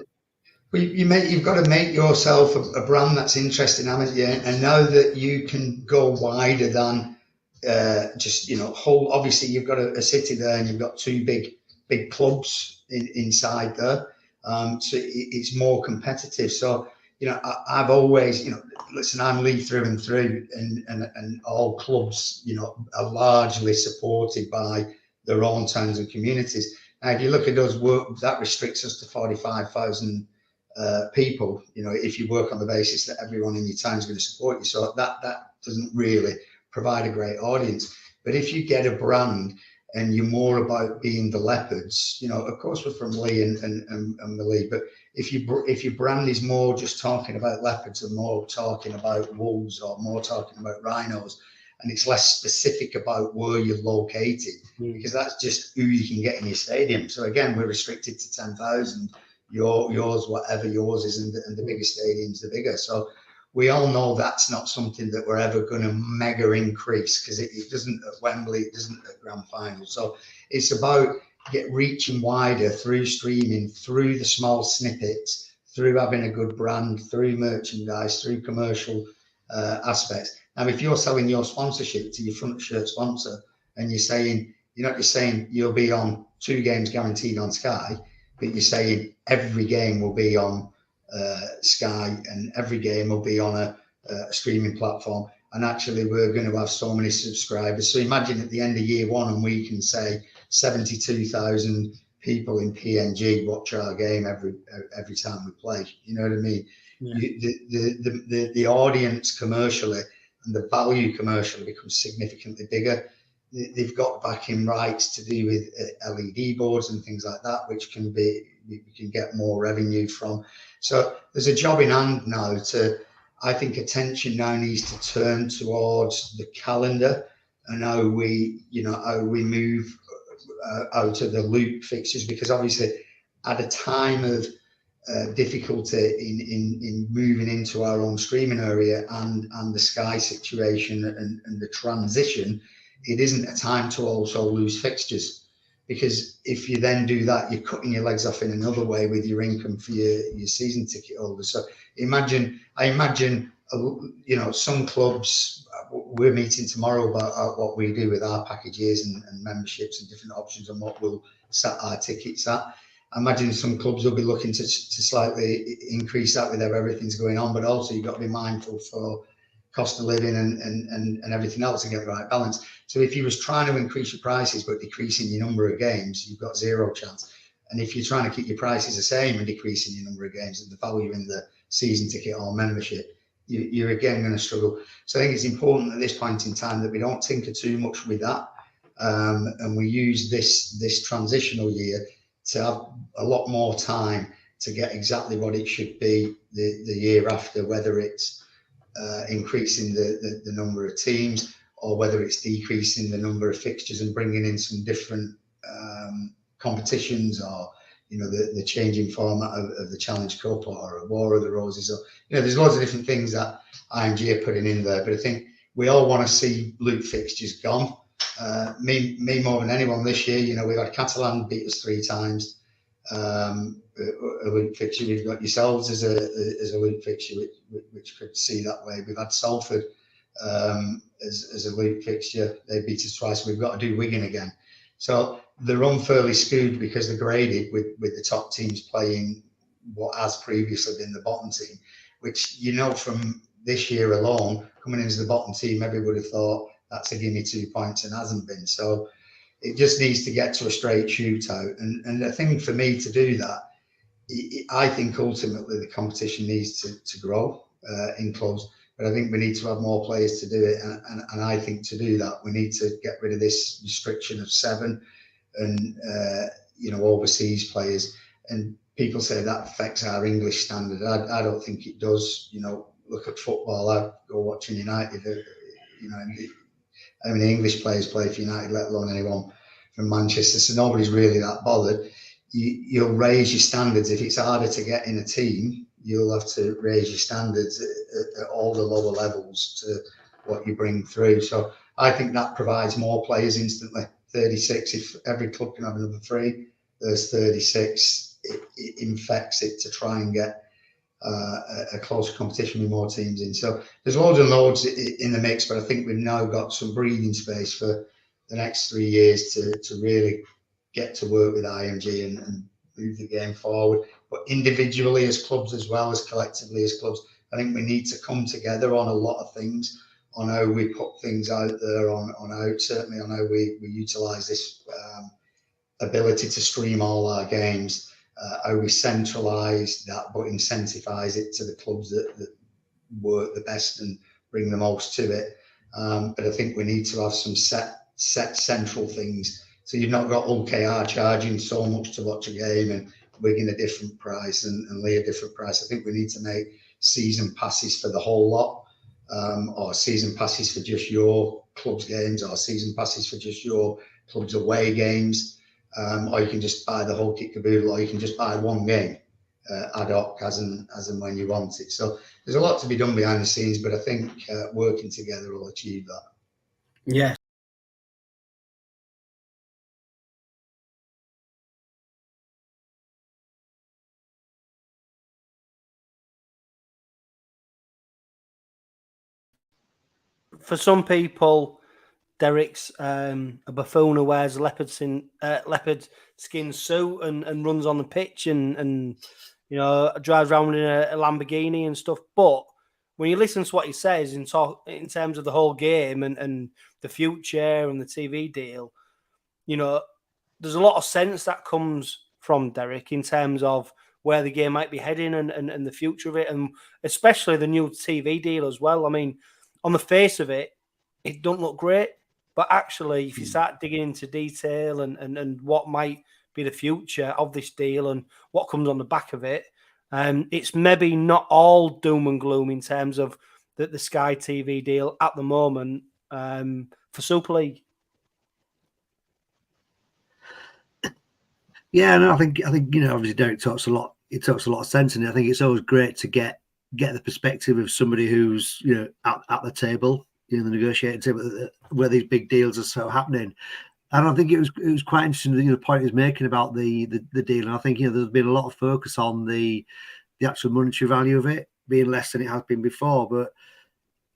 E: Well, you've got to make yourself a brand that's interesting, haven't you? And now that you can go wider than just, you know, obviously you've got a city there and you've got two big clubs inside there. So it's more competitive. So, you know, I've always, you know, listen, I'm Leigh through and through, and all clubs, you know, are largely supported by their own towns and communities. Now, if you look at us, that restricts us to 45,000 people. You know, if you work on the basis that everyone in your town is going to support you, so that doesn't really provide a great audience. But if you get a brand and you're more about being the Leopards, you know, of course we're from Leigh and the Leigh, but if your brand is more just talking about leopards and more talking about wolves or more talking about rhinos, and it's less specific about where you're located, because that's just who you can get in your stadium. So again, we're restricted to 10,000. Yours, whatever yours is, and the bigger stadiums, the bigger. So we all know that's not something that we're ever going to mega increase, because it doesn't at Wembley, it doesn't at grand final. So it's about reaching wider through streaming, through the small snippets, through having a good brand, through merchandise, through commercial aspects. Now, if you're selling your sponsorship to your front shirt sponsor and you're saying you'll be on 2 games guaranteed on Sky, but you're saying every game will be on Sky and every game will be on a streaming platform, and actually we're going to have so many subscribers. So imagine at the end of year 1 and we can say 72,000 people in PNG watch our game every time we play. You know what I mean? Yeah. The audience commercially and the value commercially becomes significantly bigger. They've got backing rights to do with LED boards and things like that, which we can get more revenue from. So there's a job in hand now I think attention now needs to turn towards the calendar and how we move out of the loop fixtures, because obviously at a time of difficulty in moving into our own streaming area and the Sky situation and the transition, it isn't a time to also lose fixtures, because if you then do that, you're cutting your legs off in another way with your income for your season ticket holders. So I imagine, you know, some clubs, we're meeting tomorrow about what we do with our packages and memberships and different options and what we'll set our tickets at. I imagine some clubs will be looking to slightly increase that with how everything's going on, but also you've got to be mindful for cost of living and everything else to get the right balance. So if you was trying to increase your prices but decreasing your number of games, you've got zero chance. And if you're trying to keep your prices the same and decreasing your number of games and the value in the season ticket or membership, you're again going to struggle. So I think it's important at this point in time that we don't tinker too much with that, and we use this transitional year to have a lot more time to get exactly what it should be the year after, whether it's increasing the number of teams or whether it's decreasing the number of fixtures and bringing in some different competitions, or you know, the changing format of the Challenge Cup or a War of the Roses. Or, you know, there's loads of different things that IMG are putting in there. But I think we all want to see Luke fixtures gone. Me more than anyone this year. You know, we've had Catalan beat us 3 times. A Luke fixture. We've got yourselves as a Luke fixture, which could see that way. We've had Salford as a Luke fixture. They beat us twice. We've got to do Wigan again. So they're unfairly skewed because they're graded with the top teams playing what has previously been the bottom team, which, you know, from this year alone, coming into the bottom team, everybody would have thought that's a gimme 2 points and hasn't been. So it just needs to get to a straight shootout. And the thing for me to do that, I think ultimately the competition needs to grow in clubs. But I think we need to have more players to do it. And I think to do that, we need to get rid of this restriction of 7 and, you know, overseas players. And people say that affects our English standard. I don't think it does. You know, look at football. I go watching United, you know, how many English players play for United, let alone anyone from Manchester. So nobody's really that bothered. You'll raise your standards. If it's harder to get in a team, you'll have to raise your standards at all the lower levels to what you bring through. So I think that provides more players instantly. 36, if every club can have another 3, there's 36. It infects it to try and get a close competition with more teams in. So there's loads and loads in the mix, but I think we've now got some breathing space for the next 3 years to really get to work with IMG and move the game forward. But individually as clubs as well as collectively as clubs, I think we need to come together on a lot of things, on how we put things out there, on how certainly on how we utilise this ability to stream all our games, how we centralise that but incentivise it to the clubs that work the best and bring the most to it. But I think we need to have some set central things. So you've not got OKR charging so much to watch a game and Wigan a different price and Leigh a different price. I think we need to make season passes for the whole lot, or season passes for just your club's games, or season passes for just your club's away games, or you can just buy the whole kit caboodle, or you can just buy one game ad hoc as and when you want it. So there's a lot to be done behind the scenes, but I think working together will achieve that.
B: Yeah. For some people, Derek's a buffoon who wears a leopard skin suit and runs on the pitch and you know, drives around in a Lamborghini and stuff. But when you listen to what he says in terms of the whole game and the future and the TV deal, you know, there's a lot of sense that comes from Derek in terms of where the game might be heading and the future of it, and especially the new TV deal as well. I mean, on the face of it, it don't look great. But actually, if you start digging into detail and what might be the future of this deal and what comes on the back of it, it's maybe not all doom and gloom in terms of the Sky TV deal at the moment for Super League.
C: Yeah, no, I think you know, obviously Derek talks a lot. It talks a lot of sense, and I think it's always great to get the perspective of somebody who's, you know, at the table, you know, the negotiating table, where these big deals are so happening. And I think it was quite interesting, you know, the point he's making about the deal. And I think, you know, there's been a lot of focus on the actual monetary value of it being less than it has been before. But,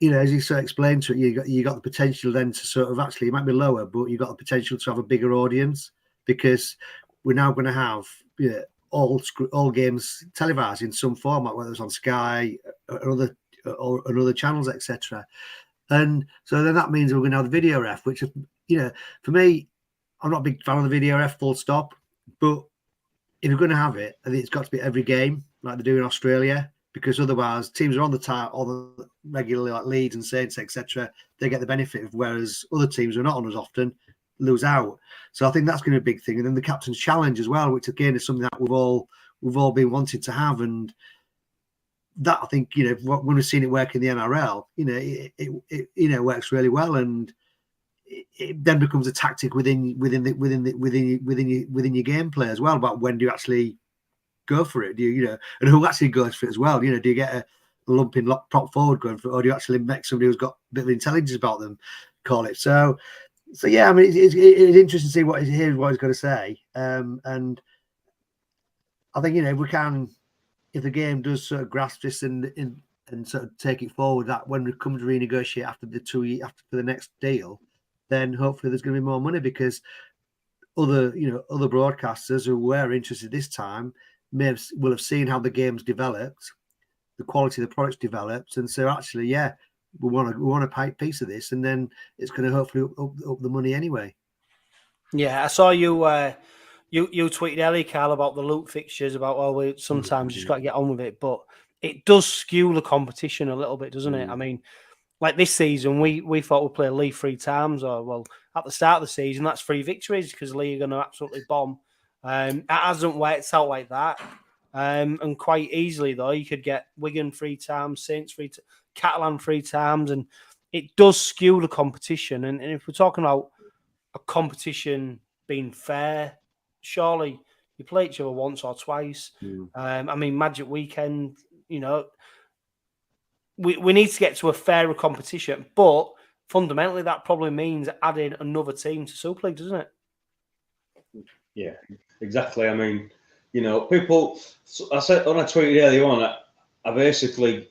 C: you know, as you sort of explained to it, you got the potential then to sort of actually, it might be lower, but you got the potential to have a bigger audience, because we're now going to have, you know, all games televised in some format, whether it's on Sky or other channels, etc. And so then that means we're going to have the video ref, which, you know, for me, I'm not a big fan of the video ref, full stop. But if you're going to have it, I think it's got to be every game, like they do in Australia, because otherwise teams are on the time, all the regularly, like Leeds and Saints, etc. They get the benefit of, whereas other teams who are not on as often lose out. So I think that's going to be a big thing. And then the captain's challenge as well, which again is something that we've all been wanting to have. And that, I think, you know, when we've seen it work in the NRL, you know, it you know, works really well. And it then becomes a tactic within your gameplay as well about when do you actually go for it? Do you and who actually goes for it as well? Do you get a lumping prop forward going for it, or do you actually make somebody who's got a bit of intelligence about them call it? So yeah, I mean, it's interesting to see what he's going to say, and I think if the game does sort of grasp this and sort of take it forward, that when we come to renegotiate after the next deal, then hopefully there's going to be more money, because other broadcasters who were interested this time will have seen how the game's developed, the quality of the product's developed, and so actually, yeah, we want a piece of this, and then it's going to hopefully up the money anyway.
B: Yeah, I saw you you tweeted earlier, Karl, about the loop fixtures, about sometimes you just got to get on with it, but it does skew the competition a little bit, doesn't it? I mean, like this season, we thought we'd play Leigh 3 times, or at the start of the season, that's 3 victories because Leigh are going to absolutely bomb. It hasn't worked out like that. And quite easily, though, you could get Wigan 3 times, Saints 3 times, Catalan 3 times, and it does skew the competition. And if we're talking about a competition being fair, surely you play each other once or twice. I mean, Magic Weekend, we need to get to a fairer competition, but fundamentally that probably means adding another team to Super League, doesn't it?
D: Yeah, exactly. I mean, people. I said when I tweeted earlier on, I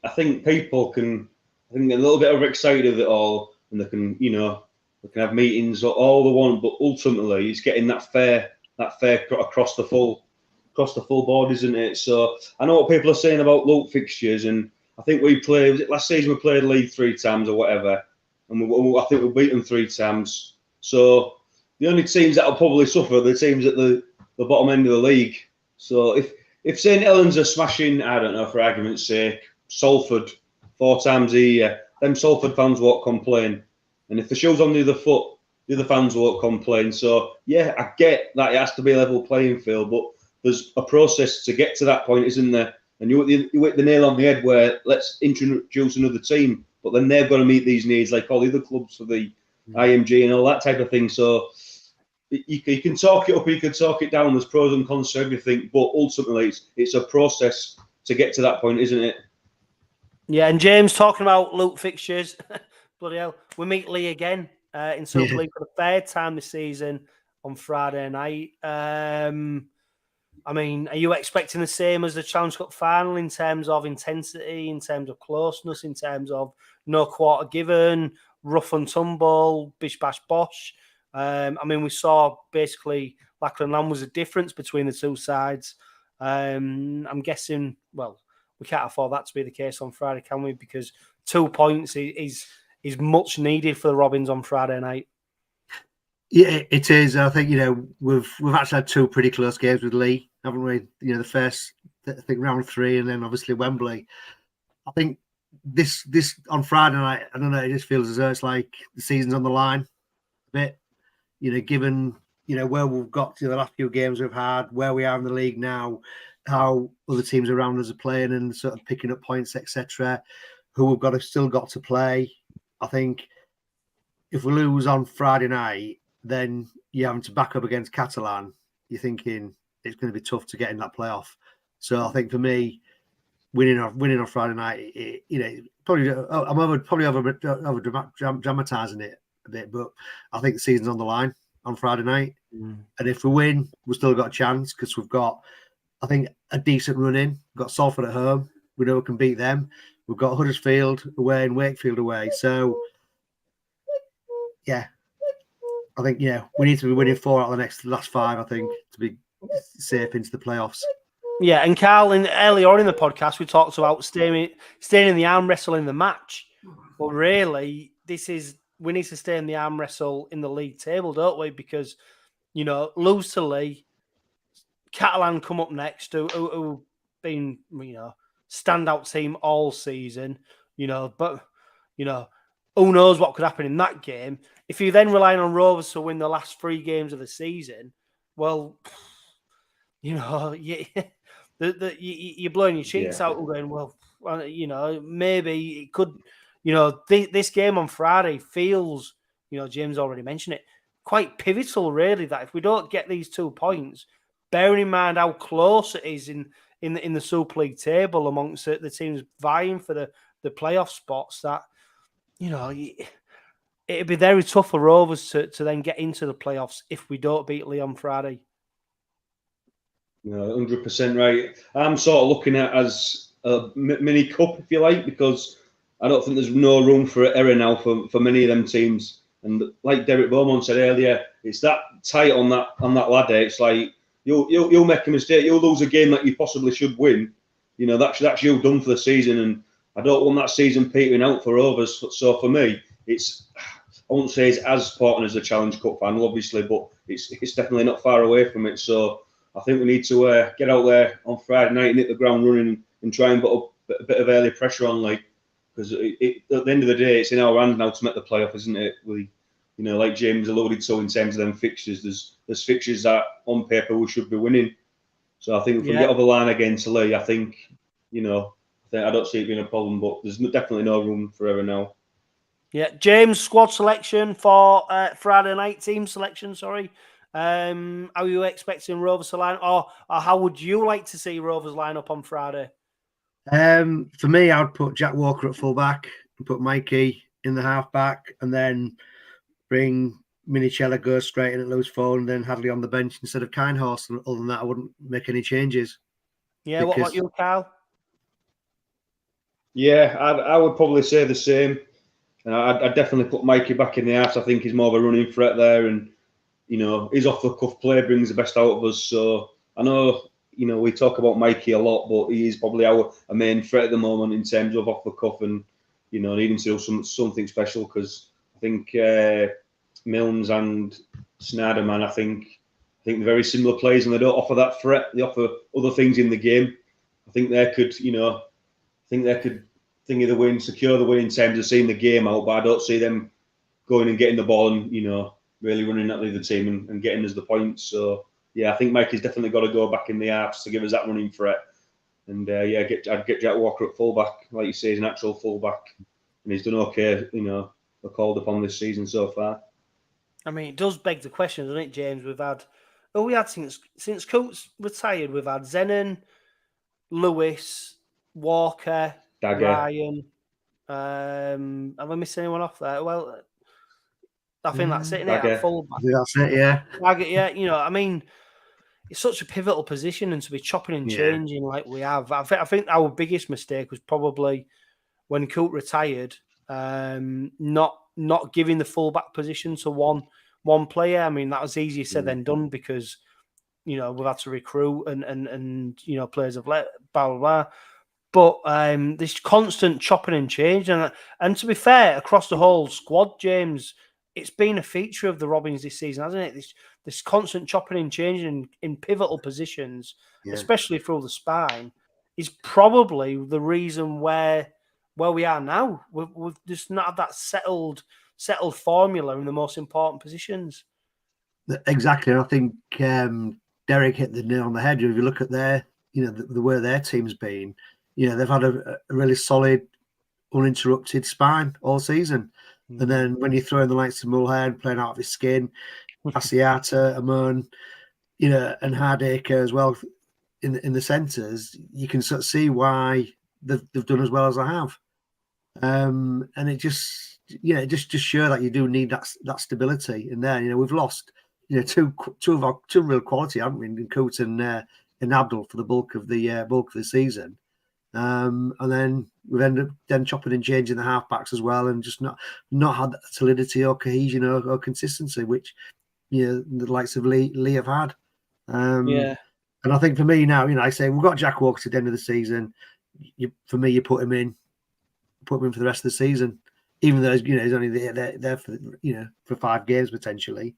D: think people can, get a little bit overexcited of it all, and they can, they can have meetings all they want, but ultimately it's getting that fair across the full board, isn't it? So I know what people are saying about loop fixtures, and I think was it last season we played Leigh 3 times or whatever, and I think we beat them 3 times. So the only teams that will probably suffer are the teams at the bottom end of the league. So if St Helens are smashing, I don't know, for argument's sake, Salford 4 times a year, them Salford fans won't complain. And if the show's on the other foot, the other fans won't complain. So yeah, I get that it has to be a level playing field, but there's a process to get to that point, isn't there? And you hit the nail on the head where let's introduce another team, but then they've got to meet these needs like all the other clubs for the IMG and all that type of thing. So you can talk it up, you can talk it down. There's pros and cons to everything, but ultimately it's a process to get to that point, isn't it?
B: Yeah, and James talking about loop fixtures, bloody hell, we meet Leigh again in Super League for the 3rd time this season on Friday night. I mean, are you expecting the same as the Challenge Cup final in terms of intensity, in terms of closeness, in terms of no quarter given, rough and tumble, bish bash bosh? I mean, we saw basically Lackland Land was a difference between the two sides. I'm guessing, well, we can't afford that to be the case on Friday, can we? Because 2 points is much needed for the Robins on Friday night.
C: Yeah, it is. I think we've actually had 2 pretty close games with Leigh, haven't we? The first, I think, round 3, and then obviously Wembley. I think this on Friday night, I don't know, it just feels as though it's like the season's on the line a bit. Given where we've got to the last few games we've had, where we are in the league now, how other teams around us are playing and sort of picking up points, etc. Who we've still got to play. I think if we lose on Friday night, then you're having to back up against Catalan. You're thinking it's going to be tough to get in that playoff. So I think for me, winning on Friday night, probably over dramatising it a bit, but I think the season's on the line on Friday night. And if we win, we've still got a chance because we've got, I think, a decent run in. We've got Salford at home. We know we can beat them. We've got Huddersfield away and Wakefield away. So, yeah, I think, we need to be winning 4 out of the last 5, I think, to be safe into the playoffs.
B: Yeah, and Karl, earlier on in the podcast, we talked about staying in the arm wrestle in the match. But really, we need to stay in the arm wrestle in the league table, don't we? Because, lose to Leigh, Catalan come up next, who been, standout team all season, but, who knows what could happen in that game. If you're then relying on Rovers to win the last 3 games of the season, well, you're blowing your cheeks out and going, well, maybe it could, this game on Friday feels James already mentioned it. Quite pivotal, really, that if we don't get these 2 points, bearing in mind how close it is in the Super League table amongst the teams vying for the playoff spots, that it'd be very tough for Rovers to then get into the playoffs if we don't beat Leigh on Friday.
D: 100% right. I'm sort of looking at it as a mini cup, if you like, because I don't think there's no room for error now for many of them teams. And like Derek Beaumont said earlier, it's that tight on that ladder. It's like you'll make a mistake, you'll lose a game that you possibly should win. That's you done for the season, and I don't want that season petering out for Rovers. So for me, I won't say it's as important as the Challenge Cup final, obviously, but it's definitely not far away from it. So I think we need to get out there on Friday night and hit the ground running and try and put a bit of early pressure on, because at the end of the day, it's in our hand now to make the playoff, isn't it? Like James alluded to in terms of them fixtures, there's fixtures that on paper we should be winning. So I think if we get over the line against Leigh, I think I don't see it being a problem, but there's definitely no room for error now.
B: Yeah, James, squad selection for Friday night, team selection, sorry. Are you expecting Rovers to line up, or how would you like to see Rovers line up on Friday?
C: For me, I would put Jack Walker at fullback and put Mikey in the halfback, and then bring Minichella, go straight in at loose forward, and then Hadley on the bench instead of Kindhorse. And other than that, I wouldn't make any changes.
B: Yeah, what about you, Karl?
D: Yeah, I would probably say the same. I'd definitely put Mikey back in the halves. I think he's more of a running threat there, and his off-the-cuff play brings the best out of us. So I know we talk about Mikey a lot, but he is probably our main threat at the moment in terms of off-the-cuff and needing to do something special, because I think Milnes and Gsnarderman, I think they're very similar players, and they don't offer that threat. They offer other things in the game. I think they could, secure the win in terms of seeing the game out, but I don't see them going and getting the ball and really running at the other team and getting us the points. So yeah, I think Mikey's definitely got to go back in the halves to give us that running threat. And I'd get Jack Walker at fullback, like you say, he's an actual fullback, and he's done okay. We're called upon this season so far.
B: I mean, it does beg the question, doesn't it, James? We've had since Coates retired, we've had Zenon, Lewis, Walker,
D: Dagger.
B: Ryan. Am I missing anyone off there? Well, I think that's it, isn't it? At fullback.
C: That's it, yeah.
B: Dagger, yeah. I mean, it's such a pivotal position, and to be chopping and changing like we have. I think our biggest mistake was probably when Coates retired, not giving the fullback position to one player. I mean, that was easier said than done, because we've had to recruit and players have let blah blah blah. But this constant chopping and change, and to be fair, across the whole squad, James, it's been a feature of the Robins this season, hasn't it? This constant chopping and changing in pivotal positions, especially through the spine, is probably the reason where we are now. We've just not had that settled formula in the most important positions.
C: Exactly. And I think Derek hit the nail on the head. If you look at their, the way their team's been, they've had a really solid, uninterrupted spine all season. Mm. And then when you throw in the likes of Mulhead playing out of his skin, Asiata, Amon, and Hardacre as well in the centres, you can sort of see why they've done as well as they have. And it just shows that you do need that stability in there. We've lost two real quality, haven't we, in Coates and Abdul for the bulk of the season. And then we've ended up then chopping and changing the halfbacks as well, and just not had that solidity or cohesion or consistency, which the likes of Leigh have had. And I think for me now, I say we've got Jack Walker at the end of the season. For me, you put him in for the rest of the season, even though he's only there for for 5 games potentially.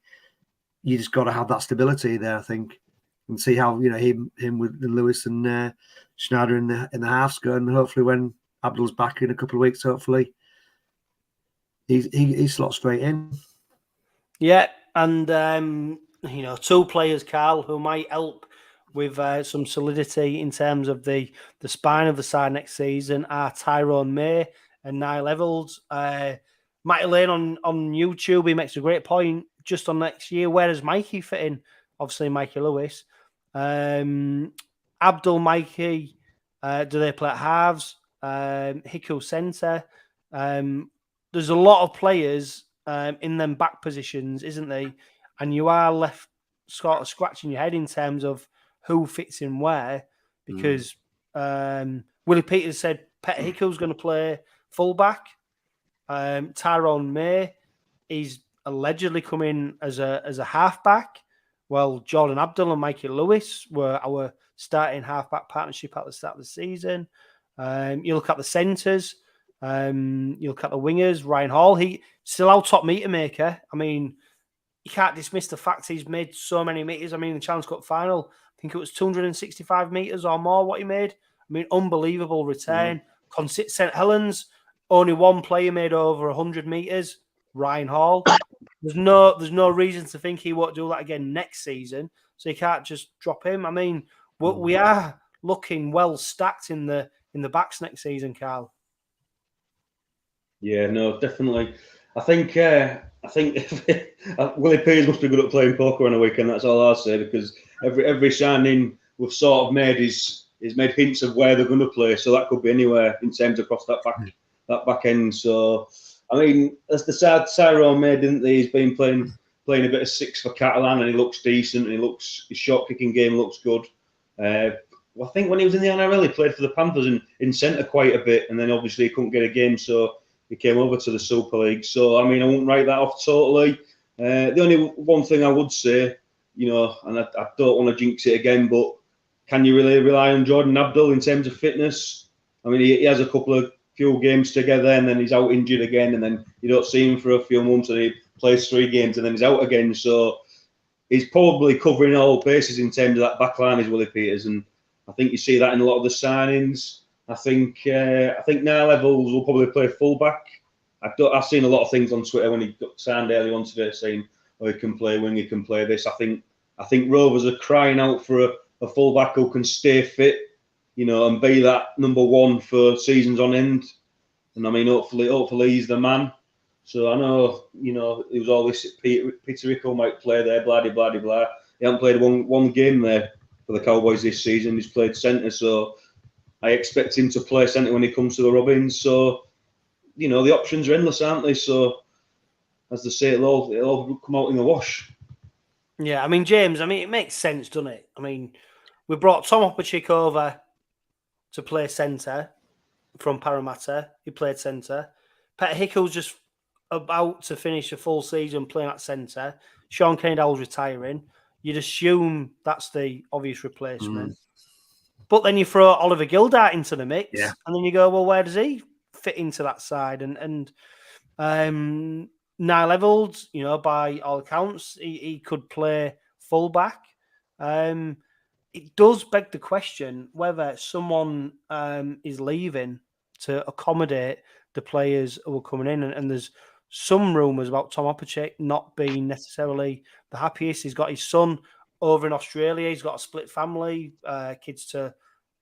C: You just got to have that stability there, I think, and see how him with Lewis and Schneider in the halves go, and hopefully when Abdul's back in a couple of weeks, hopefully he slots straight in.
B: Yeah, and 2 players, Karl, who might help with some solidity in terms of the spine of the side next season are Tyrone May and Niall Evalds. Matty Lane on YouTube, he makes a great point just on next year. Where does Mikey fit in? Obviously, Mikey Lewis. Abdul, Mikey, do they play at halves? Hiku centre. There's a lot of players in them back positions, isn't there? And you are left sort of scratching your head in terms of who fits in where, because Willie Peters said Pet Hiku's going to play fullback. Tyrone May is allegedly coming as a halfback. Well, Jordan Abdul and Mikey Lewis were our starting halfback partnership at the start of the season. You look at the centres, you look at the wingers. Ryan Hall, he still our top meter maker. I mean, you can't dismiss the fact he's made so many meters. I mean, the Challenge Cup final, I think it was 265 meters or more what he made. I mean, unbelievable return. St Helens, only one player made over 100 meters, Ryan Hall. There's no reason to think he won't do that again next season. So you can't just drop him. I mean, we are looking well stacked in the backs next season, Karl.
D: Yeah, no, definitely. I think Willie Peters must be good at playing poker on a weekend. That's all I'll say, because every signing we've sort of made is made hints of where they're going to play. So that could be anywhere in terms across that back end. So I mean, as the side Tyrone May, didn't they? He's been playing a bit of six for Catalan, and he looks decent. And his short kicking game looks good. I think when he was in the NRL, he played for the Panthers in centre quite a bit, and then obviously he couldn't get a game, so he came over to the Super League. So I mean, I won't write that off totally. The only one thing I would say, you know, and I don't want to jinx it again, but can you really rely on Jordan Abdul in terms of fitness? I mean, he has a few games together, and then he's out injured again, and then you don't see him for a few months, and he plays 3 games, and then he's out again. So he's probably covering all bases in terms of that back line, is Willie Peters, and I think you see that in a lot of the signings. I think now Levels will probably play fullback. I've seen a lot of things on Twitter when he got signed early on today saying, "Oh, he can play wing, he can play this." I think Rovers are crying out for a fullback who can stay fit, you know, and be that number one for seasons on end. And I mean, hopefully he's the man. So I know, you know, it was always Peter Rico might play there, blah blah blah blah. He hasn't played one game there for the Cowboys this season. He's played centre, so I expect him to play centre when he comes to the Robins. So, you know, the options are endless, aren't they? So, as they say, it'll all come out in the wash.
B: Yeah, I mean, James, it makes sense, doesn't it? I mean, we brought Tom 𝗕𝗂𝗡𝗏 over to play centre from Parramatta. He played centre. Pet Hiku's just about to finish a full season playing at centre. Sean Kennedy-Dowell's retiring. You'd assume that's the obvious replacement. But then you throw Oliver Gildart into the mix, and then you go, well, where does he fit into that side? And Leigh Leopards, you know, by all accounts, he could play fullback. It does beg the question whether someone is leaving to accommodate the players who are coming in. And there's some rumours about Tom 𝗕𝗂𝗡𝗏 not being necessarily the happiest. He's got his son over in Australia. He's got a split family, kids of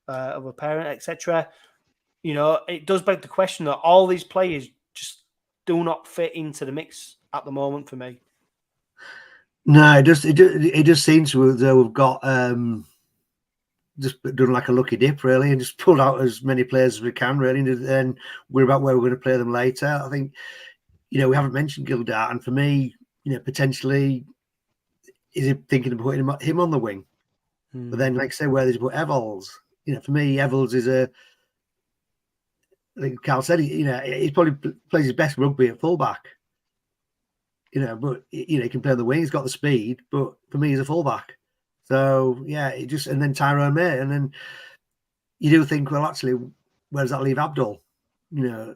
B: a parent, etc. You know, it does beg the question that all these players just do not fit into the mix at the moment for me.
C: No, it just seems to as though we've got just done like a lucky dip, really, and just pulled out as many players as we can, really, and then we're about where we're going to play them later. I think, you know, we haven't mentioned Gildart, and for me, you know, potentially, is he thinking of putting him on the wing? But then, like I say, where did you put Evalds? You know, for me, Evalds is I think Karl said, you know, he probably plays his best rugby at fullback. You know, but you know, he can play on the wing. He's got the speed, but for me, he's a fullback. So yeah, and then Tyrone May, and then you do think, well, actually, where does that leave Abdul? You know,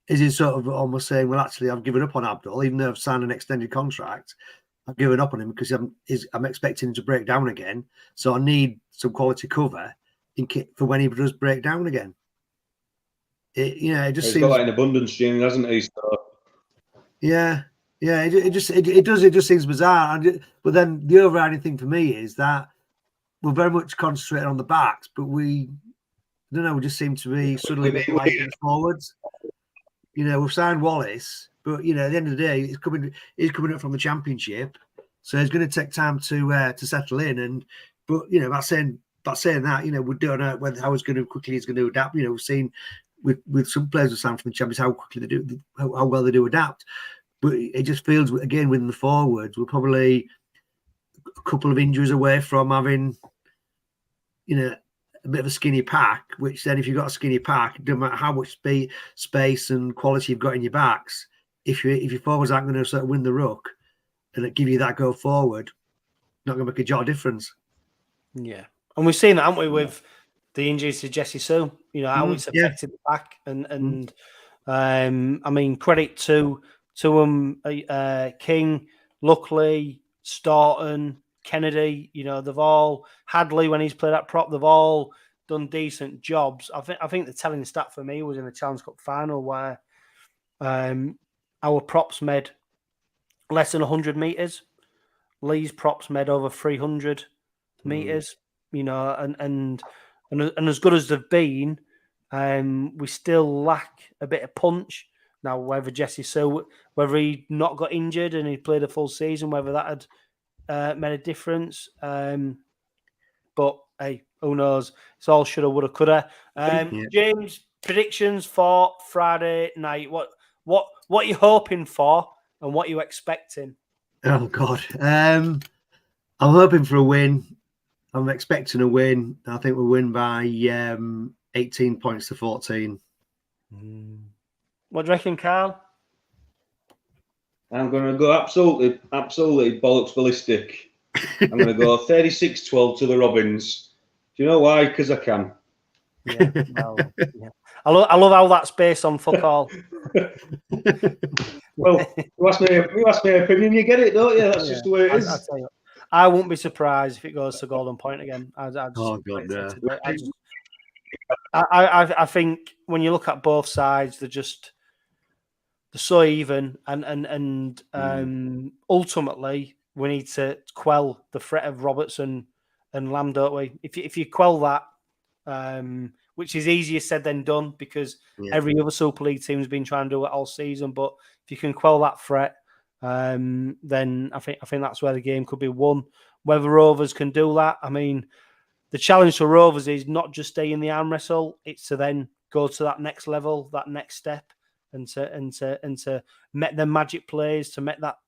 C: is he sort of almost saying, well, actually, I've given up on Abdul, even though I've signed an extended contract. I've given up on him because I'm expecting him to break down again. So I need some quality cover for when he does break down again. You know, it just seems
D: got that in abundance, Jim, hasn't he? So.
C: Yeah. It just seems bizarre. But then the overriding thing for me is that we're very much concentrated on the backs, but we just seem to be suddenly lighting forwards. You know, we've signed Wallace, But at the end of the day, he's coming up from the Championship, so it's going to take time to settle in. But saying that, we don't know how quickly he's going to adapt. We've seen with some players who signed from the Champions how quickly they do, how well they do adapt. But it just feels, again, within the forwards, we're probably a couple of injuries away from having, a bit of a skinny pack, which then if you've got a skinny pack, it doesn't matter how much space and quality you've got in your backs, if your forwards aren't going to sort of win the ruck and give you that go forward, not going to make a jot of difference.
B: Yeah. And we've seen that, haven't we, with the injuries to Jessie Sue, how it's affected the back. And I mean, credit to King, Luckley, Staunton, Kennedy, they've all, Hadley when he's played at prop, they've all done decent jobs. I think the telling stat for me was in the Challenge Cup final where our props made less than 100 metres. Leigh's props made over 300 metres, and as good as they've been, we still lack a bit of punch. Now, whether Jessie Sue, whether he not got injured and he played a full season, whether that had made a difference. But hey, who knows? It's all shoulda, woulda, coulda. James, predictions for Friday night. What are you hoping for and what are you expecting?
C: Oh God, I'm hoping for a win. I'm expecting a win. I think we'll win by 18 points to 14.
B: What do you reckon, Karl?
D: I'm going to go absolutely bollocks ballistic. I'm going to go 36-12 to the Robins. Do you know why? Because I can.
B: Yeah, well, yeah. I love how that's based on fuck all.
D: Well, you ask me my opinion, you get it, don't you? That's just the way it is.
B: I'll tell you, I won't be surprised if it goes to Golden Point again.
C: Oh God, no.
B: I think when you look at both sides, they're so even, and ultimately we need to quell the threat of Robertson and Lamb, don't we? If you quell that, which is easier said than done because every other Super League team has been trying to do it all season, but if you can quell that threat, then I think that's where the game could be won. Whether Rovers can do that, I mean, the challenge for Rovers is not just stay in the arm wrestle; it's to then go to that next level, that next step, and to make them magic plays, to make that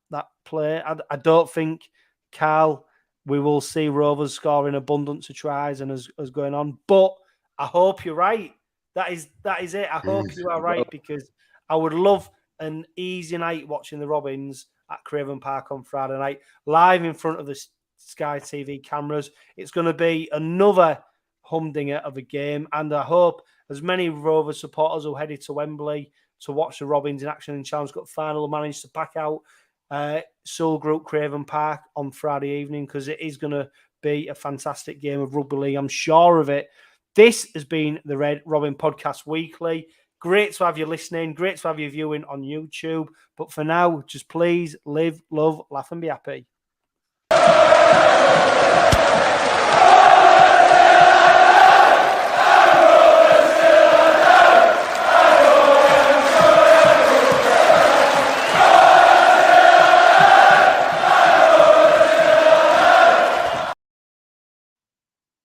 B: play. I don't think, Karl, we will see Rovers scoring abundance of tries and as going on, but I hope you're right. That is it. I hope you are right because I would love an easy night watching the Robins at Craven Park on Friday night, live in front of the Sky TV cameras. It's going to be another humdinger of a game, and I hope as many Rovers supporters who headed to Wembley to watch the Robins in action in Challenge Cup final managed to pack out Soul Group Craven Park on Friday evening because it is going to be a fantastic game of rugby league. I'm sure of it. This has been the Red Robin Podcast Weekly. Great to have you listening. Great to have you viewing on YouTube. But for now, just please live, love, laugh and be happy.